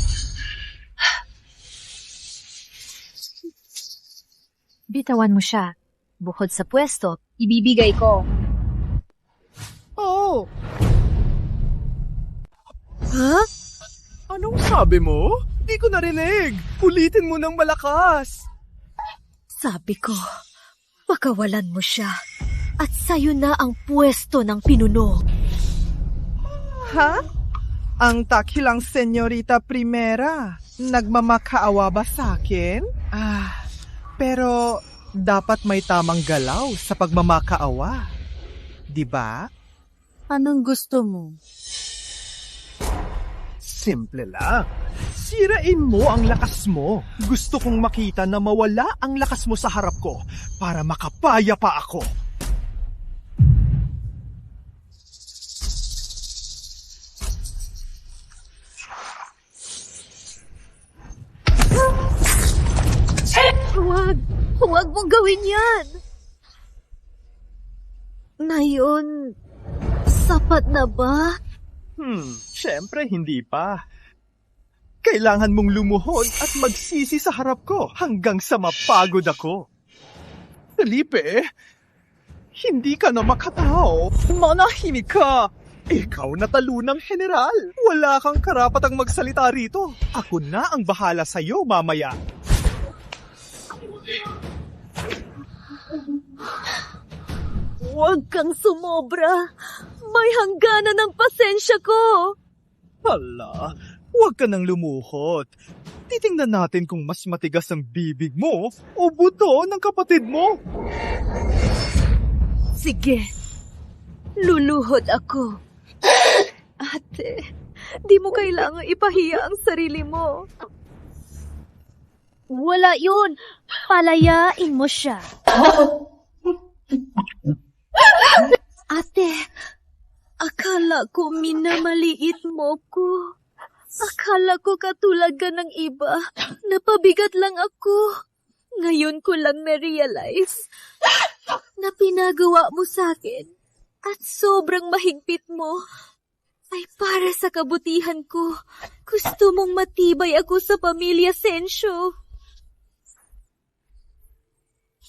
Bitawan mo siya. Bukod sa pwesto, ibibigay ko. Oo. Ha? Anong sabi mo? Di ko narinig. Ulitin mo ng malakas. Sabi ko, pakawalan mo siya at sayo na ang pwesto ng pinuno. Ha? Ang takilang Senyorita Primera, nagmamakaawa ba sa akin? Pero dapat may tamang galaw sa pagmamakaawa. Di ba? Anong gusto mo? Simple lang. Sirain mo ang lakas mo. Gusto kong makita na mawala ang lakas mo sa harap ko para makapaya pa ako. Huwag mong gawin yan! Ngayon, sapat na ba? Siyempre hindi pa. Kailangan mong lumuhod at magsisi sa harap ko hanggang sa mapagod ako. Felipe, hindi ka na makatao. Manahimik ka. Ikaw na talunang general. Wala kang karapatang magsalita rito. Ako na ang bahala sa'yo mamaya. Huwag kang sumobra. May hangganan ng pasensya ko. Hala, huwag ka nang lumuhot. Titingnan natin kung mas matigas ang bibig mo o buto ng kapatid mo. Sige, luluhod ako. Ate, di mo kailangang ipahiya ang sarili mo. Wala yun. Palayain mo siya. Ate, akala ko minamaliit mo ko. Akala ko katulad ka ng iba. Napabigat lang ako. Ngayon ko lang na-realize na pinagawa mo sa akin at sobrang mahigpit mo ay para sa kabutihan ko. Gusto mong matibay ako sa pamilya Sensyo.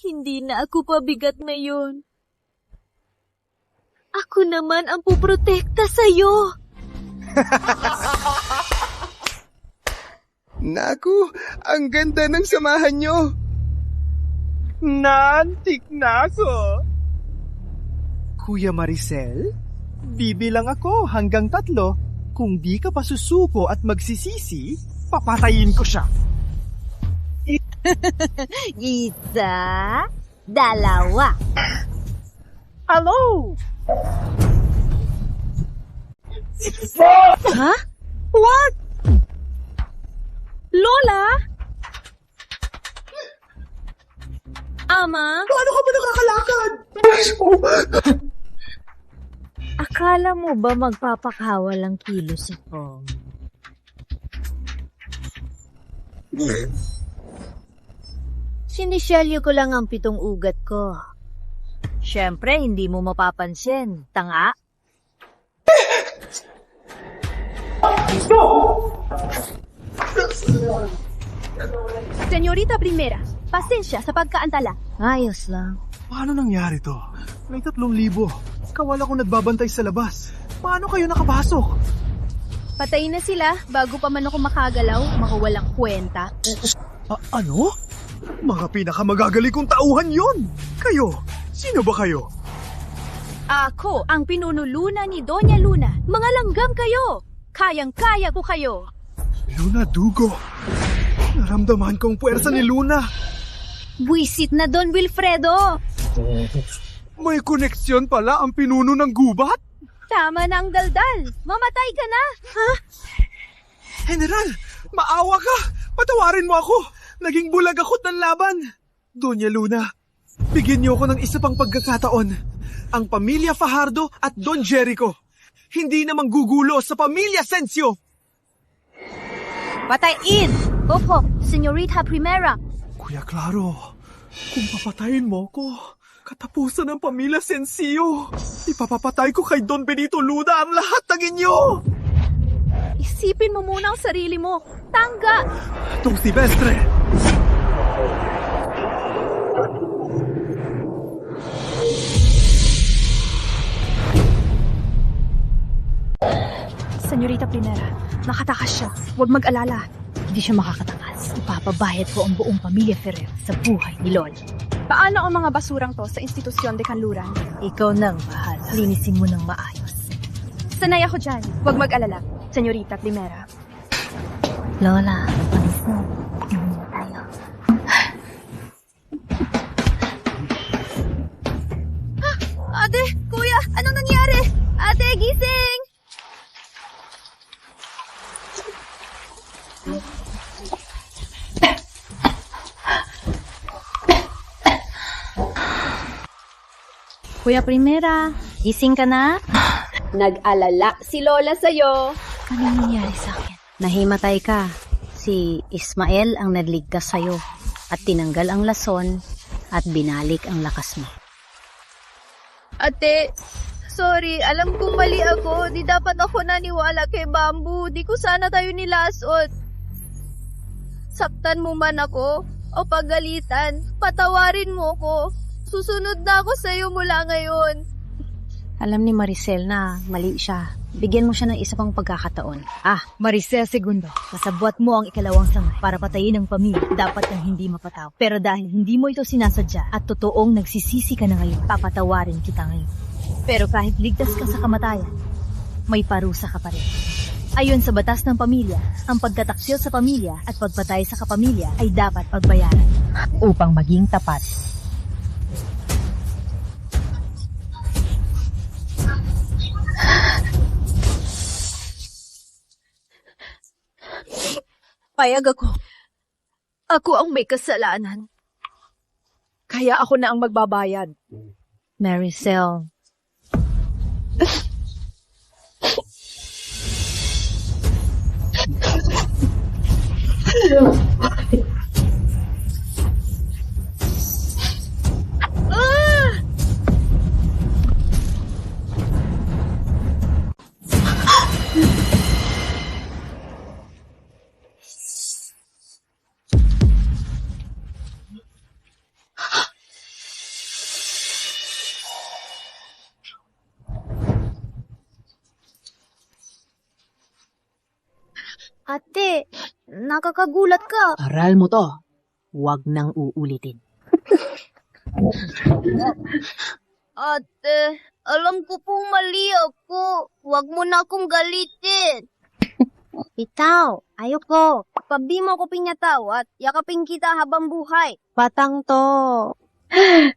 Hindi na ako pabigat ngayon. Ako naman ang puprotekta sa'yo. Naku, ang ganda ng samahan nyo. Nantik na ako. Kuya Maricel, bibilang ako hanggang 3. Kung di ka pa susuko at magsisisi, papatayin ko siya. 1, 2. Hello! Ha? What? Lola? Ama? Paano ka ba nakakalakad? Akala mo ba magpapakawal ang kilos ito? Sinisyelyo ko lang ang 7 ugat ko. Siyempre, hindi mo mapapansin. Tanga? Senyorita Primera, pasensya sa pagkaantala. Ayos lang. Paano nangyari to? May 3,000. Kawala ko nagbabantay sa labas. Paano kayo nakapasok? Patayin na sila bago pa man ako makagalaw, makawalang kwenta. Ano? Mga pinakamagagaling kong tauhan yon. Kayo, sino ba kayo? Ako ang pinunuluna ni Doña Luna. Mga langgam kayo. Kayang-kaya ko kayo. Luna Dugo. Naramdaman ko ang puwersa ni Luna. Buisit na Don Wilfredo. May koneksyon pala ang pinuno ng gubat? Tama na ang daldal. Mamatay ka na. Ha? General, Maawa ka! Patawarin mo ako! Naging bulag ako't ng laban! Doña Luna, bigyan niyo ako ng isa pang pagkakataon. Ang pamilya Fajardo at Don Jericho. Hindi na manggugulo sa pamilya Sensio! Patayin! Opo, Senyorita Primera. Kuya Claro, kung papatayin mo ko, katapusan ng pamilya Sensio. Ipapapatay ko kay Don Benito Luna ang lahat ng inyo! Isipin mo muna ang sarili mo. Tangga! Don Silvestre! Senyorita Primera, nakatakas siya. Huwag mag-alala. Hindi siya makakatakas. Ipapabayad ko ang buong pamilya Ferrer sa buhay ni Lola. Paano ang mga basurang to sa institusyon de Kanluran? Ikaw nang bahala. Linisin mo ng maayos. Sanay ako dyan. Huwag mag-alala, Senyorita Primera. Lola, alis na. Inom na tayo. Ate, kuya, anong nangyari? Ate, gising! Kuya Primera, gising ka na? Nag-alala si Lola sa'yo. Anong nangyari sa akin? Nahimatay ka. Si Ismael ang nadligtas sa'yo at tinanggal ang lason at binalik ang lakas mo. Ate, sorry. Alam kong mali ako. Di dapat ako naniwala kay Bamboo. Di ko sana tayo nilasot. Saktan mo man ako o pagalitan, patawarin mo ko. Susunod na ako sa'yo mula ngayon. Alam ni Maricel na mali siya. Bigyan mo siya ng isa pang pagkakataon. Maricel Segundo, kasabwat mo ang ikalawang sangay para patayin ang pamilya. Dapat kang hindi mapataw. Pero dahil hindi mo ito sinasadya at totoong nagsisisi ka na ngayon, papatawarin kita ngayon. Pero kahit ligtas ka sa kamatayan, may parusa ka pa rin. Ayon sa batas ng pamilya, ang pagtataksyo sa pamilya at pagpatay sa kapamilya ay dapat pagbayaran upang maging tapat. Payag ako. Ako ang may kasalanan. Kaya ako na ang magbabayad. Maricel. Ate, nakakagulat ka. Aral mo to. Huwag nang uulitin. Ate, alam ko pong mali ako. Huwag mo na akong galitin. Itaw, ayoko. Pabi mo ko pinyatawat, yakapin kita habang buhay. Patang to. 3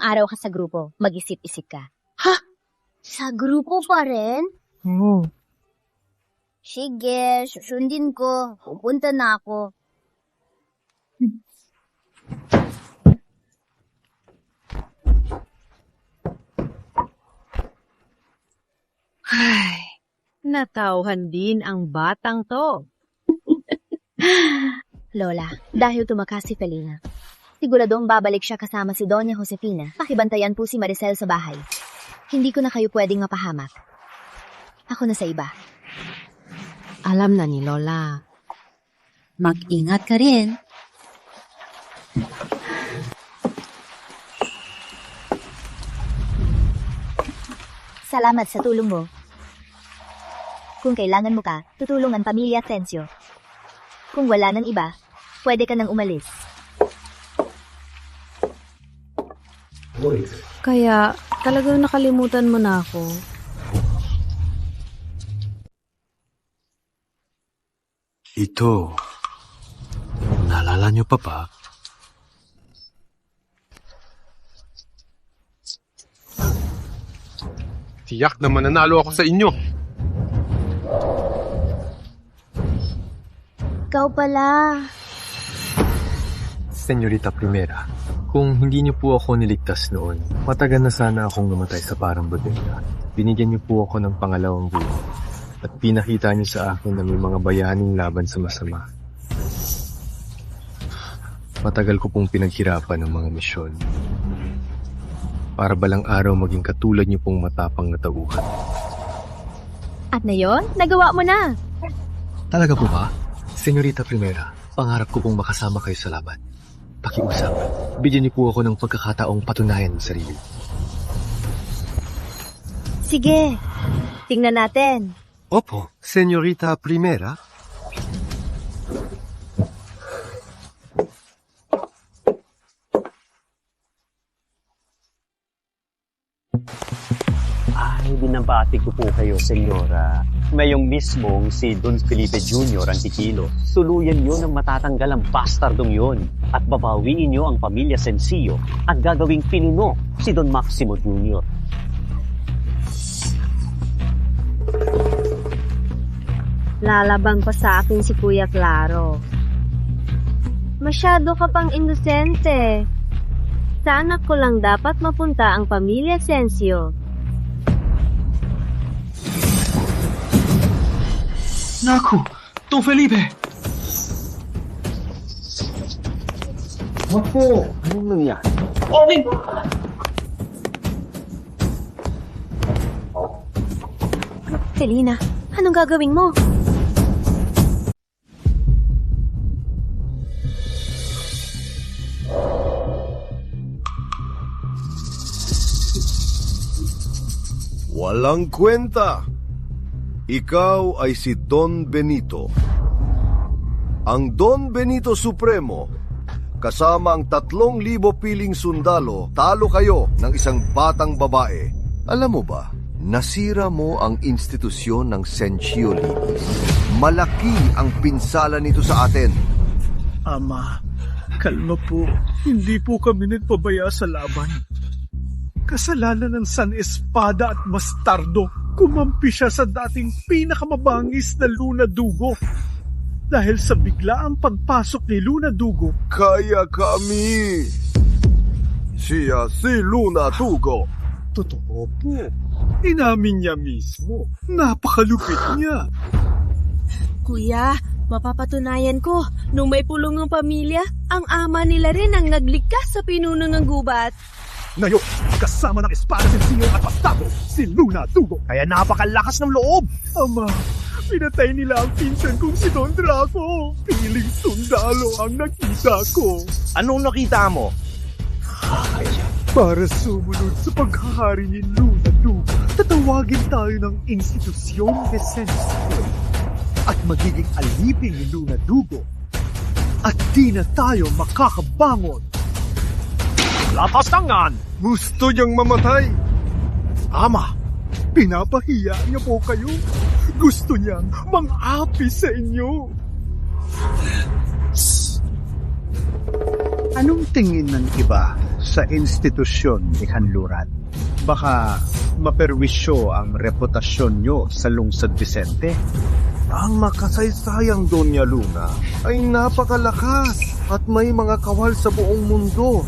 araw ka sa grupo, mag-isip-isip ka. Ha? Sa grupo pa rin? Sige, susundin ko. Pupunta na ako. Ay, natauhan din ang batang to. Lola, dahil tumakas si Felina, siguradong babalik siya kasama si Doña Josefina. Pakibantayan po si Maricel sa bahay. Hindi ko na kayo pwedeng mapahamak. Ako na sa iba. Alam na ni Lola. Mag-ingat ka rin. Salamat sa tulong mo. Kung kailangan mo ka, tutulong ang pamilya Tensio. Kung wala nang iba, pwede ka nang umalis. Kaya talagang nakalimutan mo na ako. Ito, naalala niyo pa ba? Tiyak na mananalo ako sa inyo. Ikaw pala. Senyorita Primera, kung hindi niyo po ako niligtas noon, matagal na sana akong namatay sa parang bodega. Binigyan niyo po ako ng pangalawang buhay at pinakita niyo sa akin na may mga bayaning laban sa masama. Matagal ko pong pinaghirapan ng mga misyon para balang araw maging katulad niyo pong matapang na tauhan. At na yon, nagawa mo na. Talaga po ba? Senyorita Primera, pangarap ko pong makasama kayo sa laban. Pakiusap, bigyan niyo po ako ng pagkakataong patunayan ang sarili. Sige, tingnan natin. Opo, Senyorita Primera. Ay, binabati ko po kayo, senyora. Ngayong mismong si Don Felipe Jr. ang kikilo. Tuluyan yun ang matatanggal ang bastardong yun. At babawiin nyo ang pamilya Sencillo at gagawing pinuno si Don Maximo Jr. Lalabang pa sa akin si Kuya Claro. Masyado ka pang inosente. Sa anak ko lang dapat mapunta ang pamilya Sencio. Naku, Don Felipe! Opo, anong nangyari? Okay! Selina, anong gagawin mo? Walang kwenta. Ikaw ay si Don Benito. Ang Don Benito Supremo, kasama ang 3,000 piling sundalo, talo kayo ng isang batang babae. Alam mo ba, nasira mo ang institusyon ng Sencio Linis. Malaki ang pinsala nito sa atin. Ama, kalma po. Hindi po kami nagpabaya sa laban. Kasalanan ng San Espada at Bastardo. Kumampi siya sa dating pinakamabangis na Luna Dugo. Dahil sa biglaang pagpasok ni Luna Dugo, kaya kami. Siya si Luna Dugo. Totoo po. Inamin niya mismo. Napakalupit niya. Kuya, mapapatunayan ko, nung may pulong ng pamilya, ang ama nila rin ang nagligkas sa pinuno ng gubat. Ngayon, kasama ng Espada Sencillo at Bastardo, si Luna Dugo. Kaya napakalakas ng loob. Ama, pinatay nila ang pinsan kong si Don Draco. Piling sundalo ang nakita ko. Anong nakita mo? Para sumunod sa paghahari ni Luna Dugo, tatawagin tayo ng institusyon de Sencillo at magiging alipin ni Luna Dugo. At di na tayo makakabangon. Latastangan! Gusto niyang mamatay. Ama, pinapahiya niyo po kayo. Gusto niyang mang-api sa inyo. Anong tingin ng iba sa institusyon ni Kanluran? Baka maperwisyo ang reputasyon nyo sa lungsod Vicente? Ang makasaysayang Doña Luna ay napakalakas at may mga kawal sa buong mundo.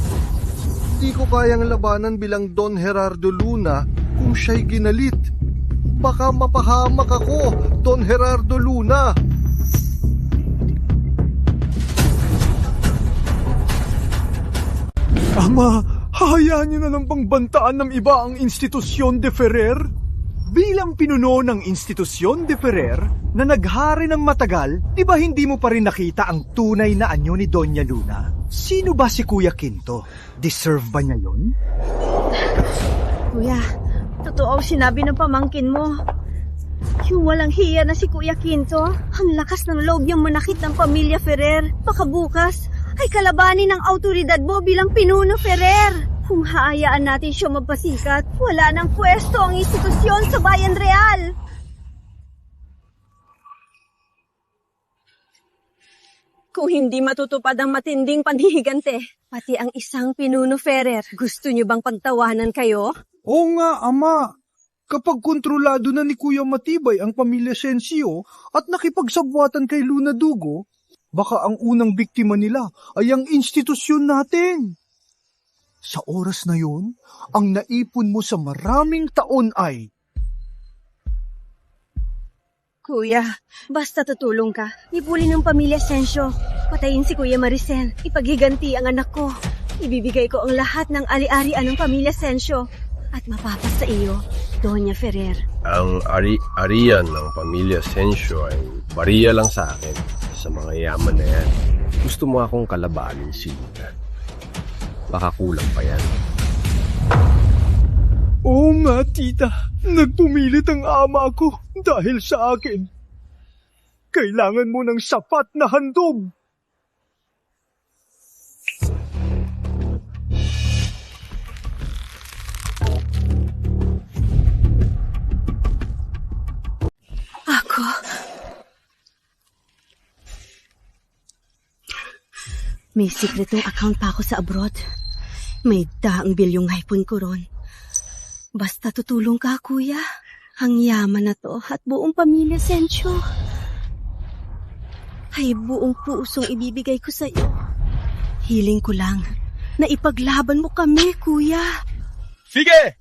Hindi ko kayang labanan bilang Don Gerardo Luna kung siya'y ginalit. Baka mapahamak ako, Don Gerardo Luna. Ama, hahayaan niyo na lang bang bantaan ng iba ang Institusyon de Ferrer? Bilang pinuno ng Institusyon de Ferrer na naghari ng matagal, di ba hindi mo pa rin nakita ang tunay na anyo ni Doña Luna? Sino ba si Kuya Quinto? Deserve ba niya yun? Kuya, totoo ang sinabi ng pamangkin mo. Yung walang hiya na si Kuya Quinto, ang lakas ng loob niyang manakit ng pamilya Ferrer. Baka bukas ay kalabanin ng autoridad mo bilang pinuno Ferrer. Kung haayaan natin siya magpasikat, wala nang pwesto ang institusyon sa Bayan Real. Kung hindi matutupad ang matinding panhihigante, pati ang isang pinuno Ferrer, gusto niyo bang pagtawanan kayo? Oo nga, Ama. Kapag kontrolado na ni Kuya Matibay ang pamilya Sencio at nakipagsabwatan kay Luna Dugo, Baka ang unang biktima nila ay ang institusyon natin. Sa oras na yun, ang naipon mo sa maraming taon ay... Kuya, basta tutulong ka. Ibuli ng pamilya Sensyo. Patayin si Kuya Maricel. Ipaghiganti ang anak ko. Ibibigay ko ang lahat ng ari-arian ng pamilya Sensyo. At mapapas sa iyo, Doña Ferrer. Ang ari-arian ng pamilya Sensyo ay bariya lang sa akin sa mga yaman na yan. Gusto mo akong kalabanin, Silvia. Baka kulang pa yan. Oo nga, tita. Nagpumilit ang ama ko dahil sa akin. Kailangan mo ng sapat na handog. Ako? May sikretong account pa ako sa abroad. May daang bilyong haipon ko ron. Basta tutulong ka, kuya. Ang yaman na to at buong pamilya Sensyo ay buong pusong ibibigay ko sa iyo. Hiling ko lang na ipaglaban mo kami, kuya. Sige!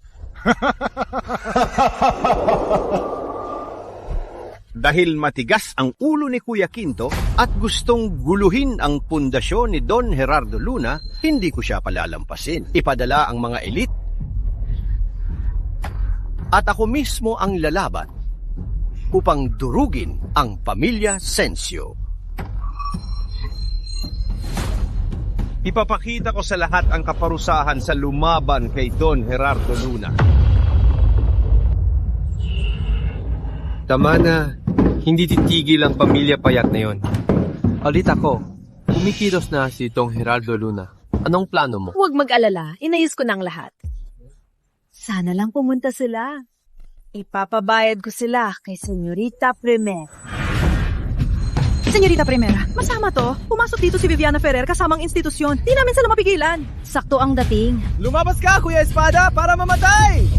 Dahil matigas ang ulo ni Kuya Quinto at gustong guluhin ang pundasyon ni Don Gerardo Luna, hindi ko siya palalampasin. Ipadala ang mga elite at ako mismo ang lalaban upang durugin ang pamilya Sensyo. Ipapakita ko sa lahat ang kaparusahan sa lumaban kay Don Gerardo Luna. Tama na. Hindi titigil ang pamilya Payat na yon. Alita ko, kumikilos na si Don Gerardo Luna. Anong plano mo? Huwag mag-alala. Inayos ko ng lahat. Sana lang pumunta sila. Ipapabayad ko sila kay Senyorita Primera. Senyorita Primera, masama to. Pumasok dito si Viviana Ferrer kasamang institusyon. Di namin sila mapigilan. Sakto ang dating. Lumabas ka, Kuya Espada, para mamatay!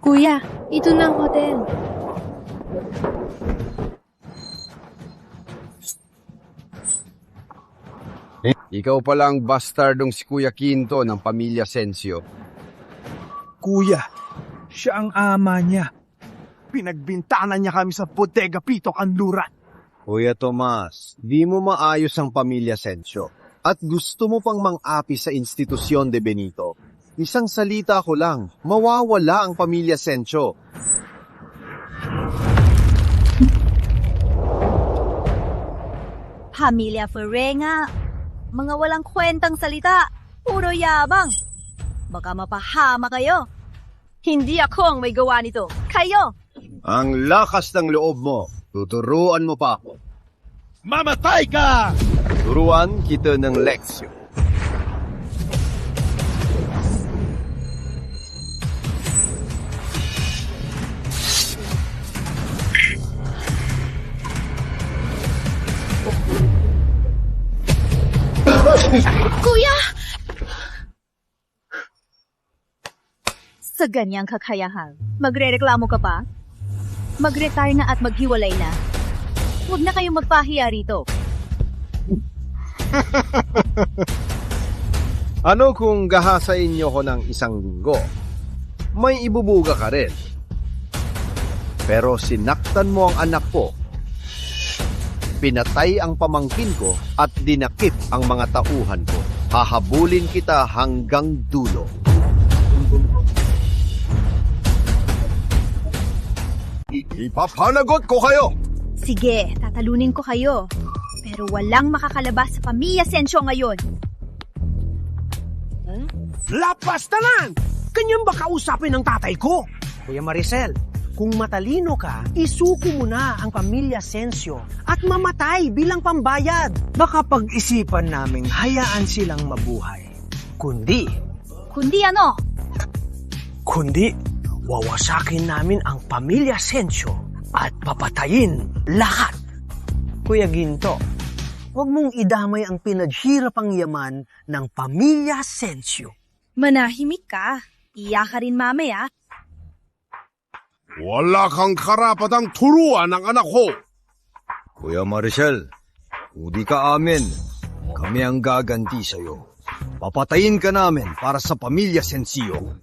Kuya, ito na ang hotel. Ikaw pala ang bastardong si Kuya Quinto ng pamilya Sensyo. Kuya, siya ang ama niya. Pinagbintanan niya kami sa Bodega Pito Kanluran. Kuya Tomas, di mo maayos ang pamilya Sensyo at gusto mo pang mang-api sa institusyon de Benito. Isang salita ko lang, mawawala ang pamilya Sensyo. Pamilya Ferrenga, mga walang kwentang salita, puro yabang. Baka mapahama kayo. Hindi ako ang may gawa nito. Kayo! Ang lakas ng loob mo, tuturuan mo pa ako. Mamatay ka! Turuan kita ng leksyon. Kuya! Sa ganyang kakayahan, magrereklamo ka pa? Mag-retire na at maghiwalay na. Huwag na kayong magpahiya rito. Ano kung gahasain niyo ko ng isang linggo? May ibubuga ka rin. Pero sinaktan mo ang anak ko. Pinatay ang pamangkin ko at dinakip ang mga tauhan ko. Hahabulin kita hanggang dulo. Ipapanagot ko kayo! Sige, tatalunin ko kayo. Pero walang makakalabas sa pamilya Sensyo ngayon. Lapastanan! Kanyang ba kausapin ng tatay ko? Kuya Maricel, kung matalino ka, isuko mo na ang pamilya Sensyo at mamatay bilang pambayad. Baka pag-isipan naming hayaan silang mabuhay. Kundi ano? Kundi, wawasakin namin ang pamilya Sensyo at papatayin lahat. Kuya Ginto, huwag mong idamay ang pinaghirapang yaman ng pamilya Sensyo. Manahimik ka. Iyak ka rin mamaya. Wala kang karapatang turuan ang anak ko. Kuya Maricel, hindi ka amin. Kami ang gaganti sa'yo. Papatayin ka namin para sa pamilya Sensio.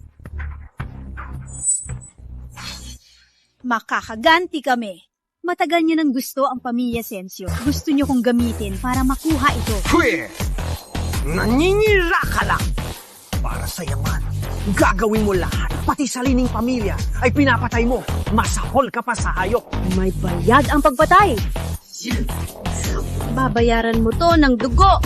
Makakaganti kami. Matagal niyo nang gusto ang pamilya Sensio. Gusto niyo kong gamitin para makuha ito. Pwede! Naninira ka lang! Para sa yaman, gagawin mo lahat. Pati sariling pamilya ay pinapatay mo. Masahol ka pa sa hayop. May bayad ang pagpatay. Babayaran mo to ng dugo.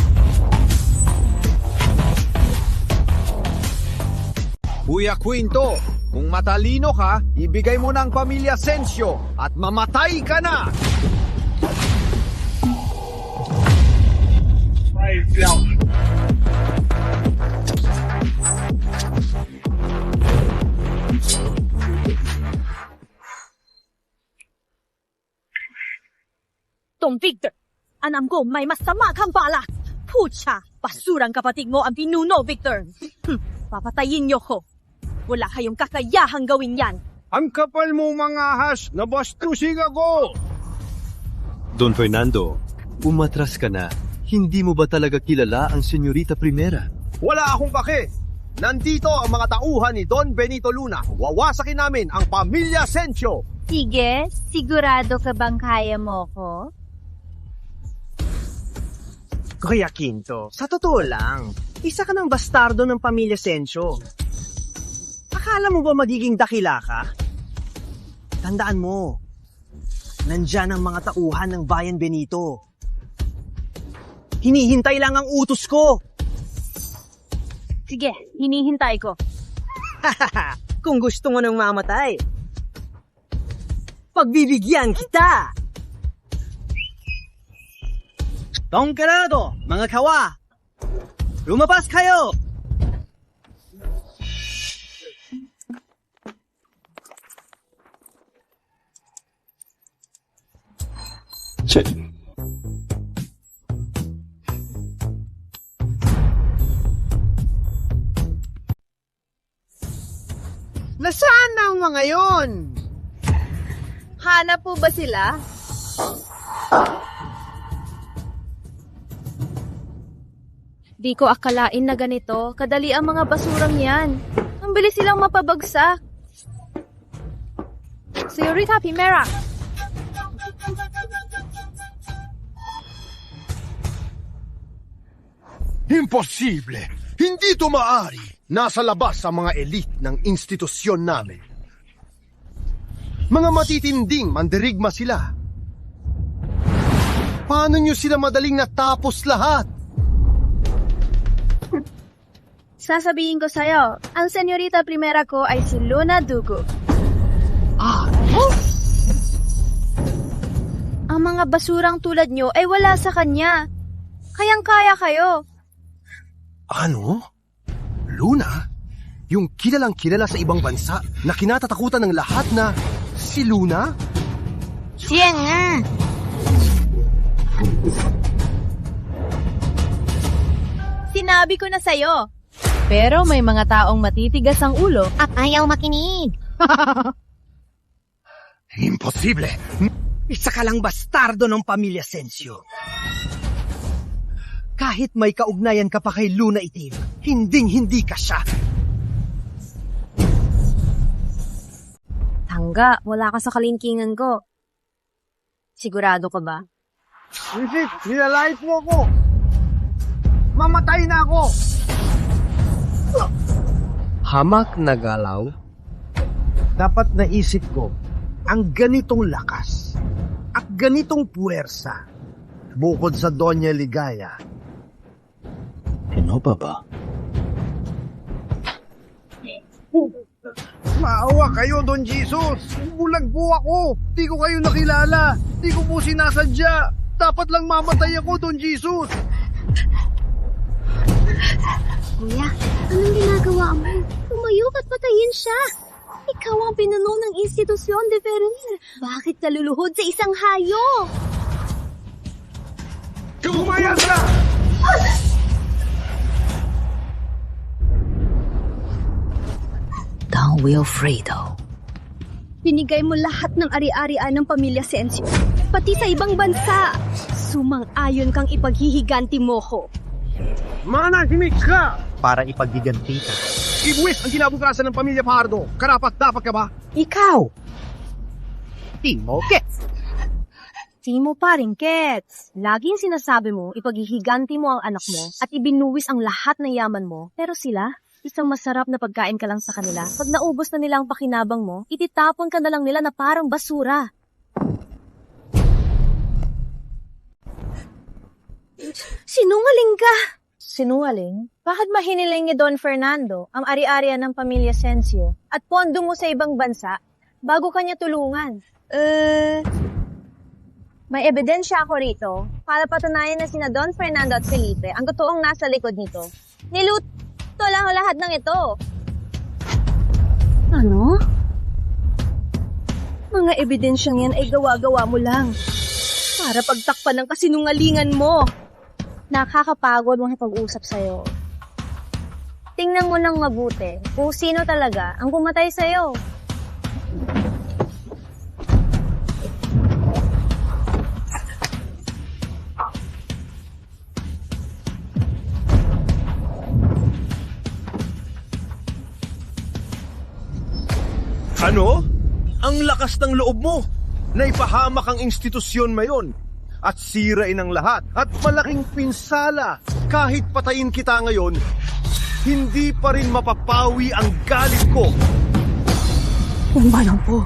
Kuya Quinto, kung matalino ka, ibigay mo ng pamilya Sensio at mamatay ka na! Tong Victor, alam ko may masama kang balak. Pucha, basurang kapatid mo ang pinuno, Victor. Papatayin niyo ko. Wala kayong kakayahang gawin yan. Ang kapal mo mga ahas, nabastusig ako! Don Fernando, umatras ka na. Hindi mo ba talaga kilala ang Senyorita Primera? Wala akong pake! Nandito ang mga tauhan ni Don Benito Luna. Wawasakin namin ang pamilya Sensio! Sige, sigurado ka bang kaya mo ko? Kuya Quinto, sa totoo lang, isa ka ng bastardo ng pamilya Sensio. Akala mo ba magiging dakila ka? Tandaan mo, nandyan ang mga tauhan ng Bayan Benito. Hinihintay lang ang utos ko. Sige, hinihintay ko. Kung gusto mo nang mamatay, pagbibigyan kita. Tongkarado, mga kawa, lumabas kayo! Nasaan na ang mga yon? Hanap po ba sila? Di ko akalain na ganito. Kadali ang mga basurang yan. Ang bilis silang mapabagsak. Señorita Primera. Imposible! Hindi ito maaari! Nasa labas ang mga elite ng institusyon namin. Mga matitinding mandirigma sila. Paano nyo sila madaling natapos lahat? Sasabihin ko sa'yo, ang Senyorita Primera ko ay si Luna Dugo. Ang mga basurang tulad nyo ay wala sa kanya. Kayang-kaya kayo. Ano? Luna? Yung kilalang kilala sa ibang bansa na kinatatakutan ng lahat na si Luna? Siya nga. Sinabi ko na sa'yo. Pero may mga taong matitigas ang ulo at ayaw makinig. Imposible! Isa ka lang bastardo ng pamilya Sensio. Kahit may kaugnayan ka pa kay Luna Itim, hinding-hindi ka siya. Tangga, wala ka sa kalingkingan ko. Sigurado ka ba? Isip, nilalait mo ako. Mamatay na ako. Hamak na galaw? Dapat naisip ko, ang ganitong lakas at ganitong puwersa, bukod sa Doña Ligaya. Ano ba? Maawa kayo, Don Jesus! Bulag po ako! Di ko kayo nakilala! Di ko po sinasadya! Dapat lang mamatay ako, Don Jesus! Kuya, anong ginagawa mo? Tumayo at patayin siya! Ikaw ang pinuno ng institusyon de Ferrer. Bakit kaluluhod sa isang hayop? Kumayas ka! Wilfredo. Binigay mo lahat ng ari-arian ng pamilya Sensio, pati sa ibang bansa. Sumang-ayon kang ipaghihiganti mo ko. Manahimik ka! Para ipaghiganti ka. Ibuwis ang kinabukasan ng pamilya Pardo. Karapat dapat ka ba? Ikaw! Timo Kets! Timo pa rin, Kets. Laging sinasabi mo, ipaghihiganti mo ang anak mo at ibinuwis ang lahat ng yaman mo. Pero sila, isang masarap na pagkain ka lang sa kanila. Pag naubos na nila ang pakinabang mo, ititapon ka na lang nila na parang basura. Sinungaling ka! Sinungaling? Bakit mahiniling ni Don Fernando ang ari-arian ng pamilya Sensio at pondo mo sa ibang bansa bago kanya tulungan? May ebidensya ako rito para patunayan na sina Don Fernando at Felipe ang totoong nasa likod nito. Niluto lang ang lahat ng ito. Ano? Mga ebidensyang yan ay gawa-gawa mo lang para pagtakpan ng kasinungalingan mo. Nakakapagod makipag-usap sa'yo. Tingnan mo nang mabuti kung sino talaga ang pumatay sa'yo. Ano? Ang lakas ng loob mo na ipahamak ang institusyon mayon at sirain ang lahat at malaking pinsala. Kahit patayin kita ngayon, hindi pa rin mapapawi ang galit ko. Umayang po.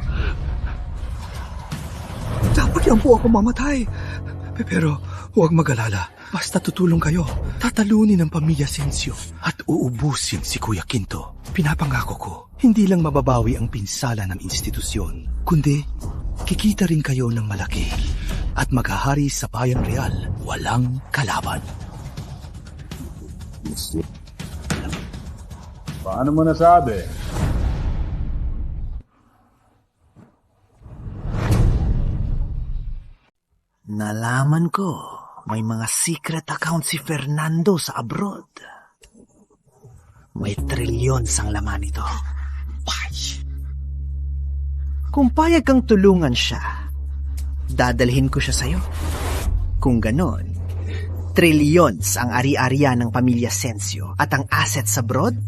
Dapat lang po ako mamatay. Pero huwag mag-alala. Basta tutulong kayo. Tatalunin ang pamilya Sensio at uubusin si Kuya Quinto. Pinapangako ko, hindi lang mababawi ang pinsala ng institusyon, kundi kikita rin kayo ng malaki at maghahari sa Bayang Real, walang kalaban. Paano mo nasabi? Nalaman ko, may mga secret account si Fernando sa abroad. May trilyon ang laman nito. Kung payag kang tulungan siya, dadalhin ko siya sa'yo. Kung ganon, trillions ang ari-arian ng pamilya Sensio at ang assets abroad,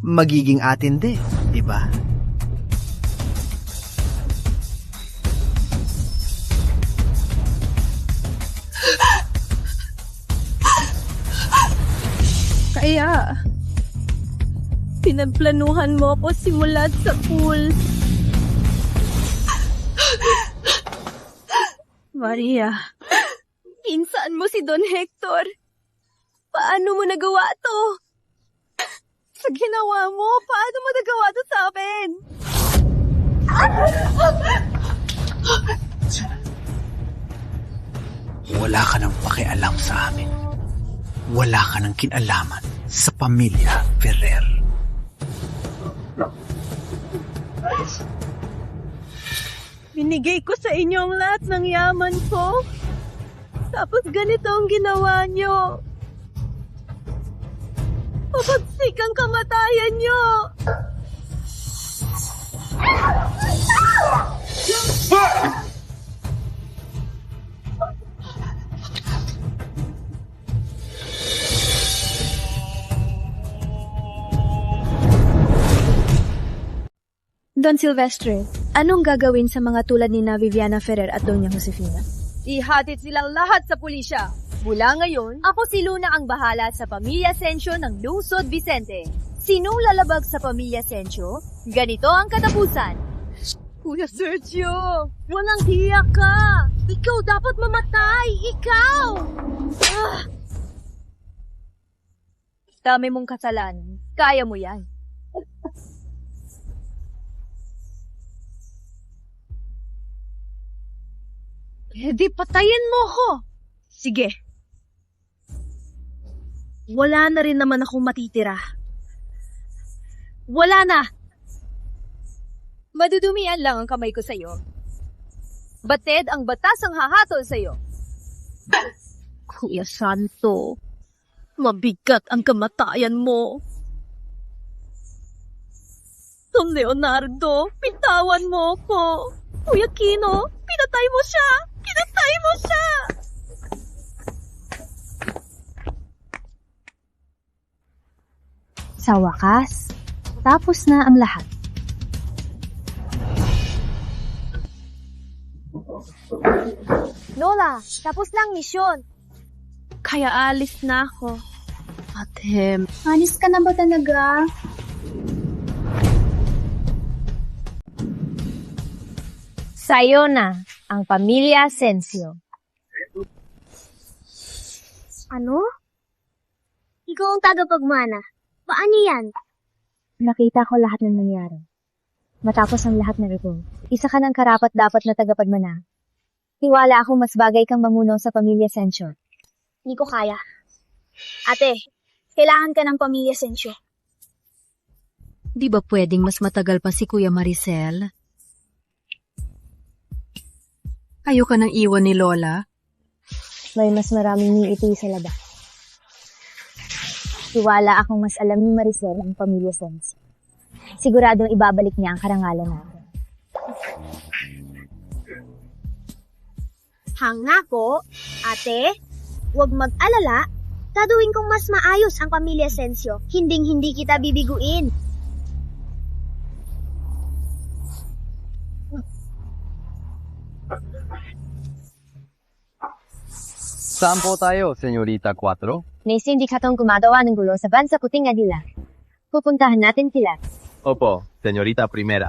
magiging atin din, di ba? Kaya, pinagplanuhan mo ako simula sa pool. Maria, pinsan mo si Don Hector. Paano mo nagawa to? Sa ginawa mo, paano mo nagawa to sa akin? Wala ka nang pakialam sa amin. Wala ka nang kinalaman sa pamilya Ferrer. Binigay ko sa inyo ang lahat ng yaman ko. Tapos ganito ang ginawa nyo. Papagsik ang kamatayan nyo. Don Silvestre, anong gagawin sa mga tulad ni na Viviana Ferrer at Doña Josefina? Ihatid silang lahat sa pulisya. Mula ngayon, ako si Luna ang bahala sa pamilya Sensio ng Lungsod Vicente. Sinong lalabag sa pamilya Sensio? Ganito ang katapusan. Kuya Sergio, walang hiya ka. Ikaw dapat mamatay. Ikaw! Dami mong kasalanan. Kaya mo yan. Eh di patayin mo ko. Sige. Wala na rin naman akong matitira. Wala na. Madudumian lang ang kamay ko sa'yo. Batid ang batas ang hahatol sa'yo. Kuya Santo, mabigat ang kamatayan mo. Don Leonardo, pitawan mo ko. Kuya Kino, pinatay mo siya! Pinatay mo siya! Sa wakas, tapos na ang lahat. Lola, tapos lang misyon. Kaya alis na ako. Ate, Anis ka na ba talaga? Sa'yo na ang pamilya Asensio. Ano? Ikaw ang tagapagmana. Paano yan? nakita ko lahat ng nangyari. Matapos ang lahat na ito, isa ka ng karapat-dapat na tagapagmana. Tiwala akong mas bagay kang mamuno sa pamilya Sencio. Hindi ko kaya. Ate, kailangan ka ng pamilya Sencio. Di ba pwedeng mas matagal pa si Kuya Maricel? Ayaw ka nang iwan ni Lola? May mas maraming niiti sa labas. Tiwala akong mas alam ni Maricel ang pamilya Sencio. Siguradong ibabalik niya ang karangalan natin. Hangako, ate, huwag mag-alala. Gagawin kong mas maayos ang pamilya Sencio. Hinding-hindi kita bibiguin. Saan po tayo, Senyorita 4? May sindikatong gumagawa ng gulo sa bansa Kuting Adila. Pupuntahan natin sila. Opo, Senyorita Primera.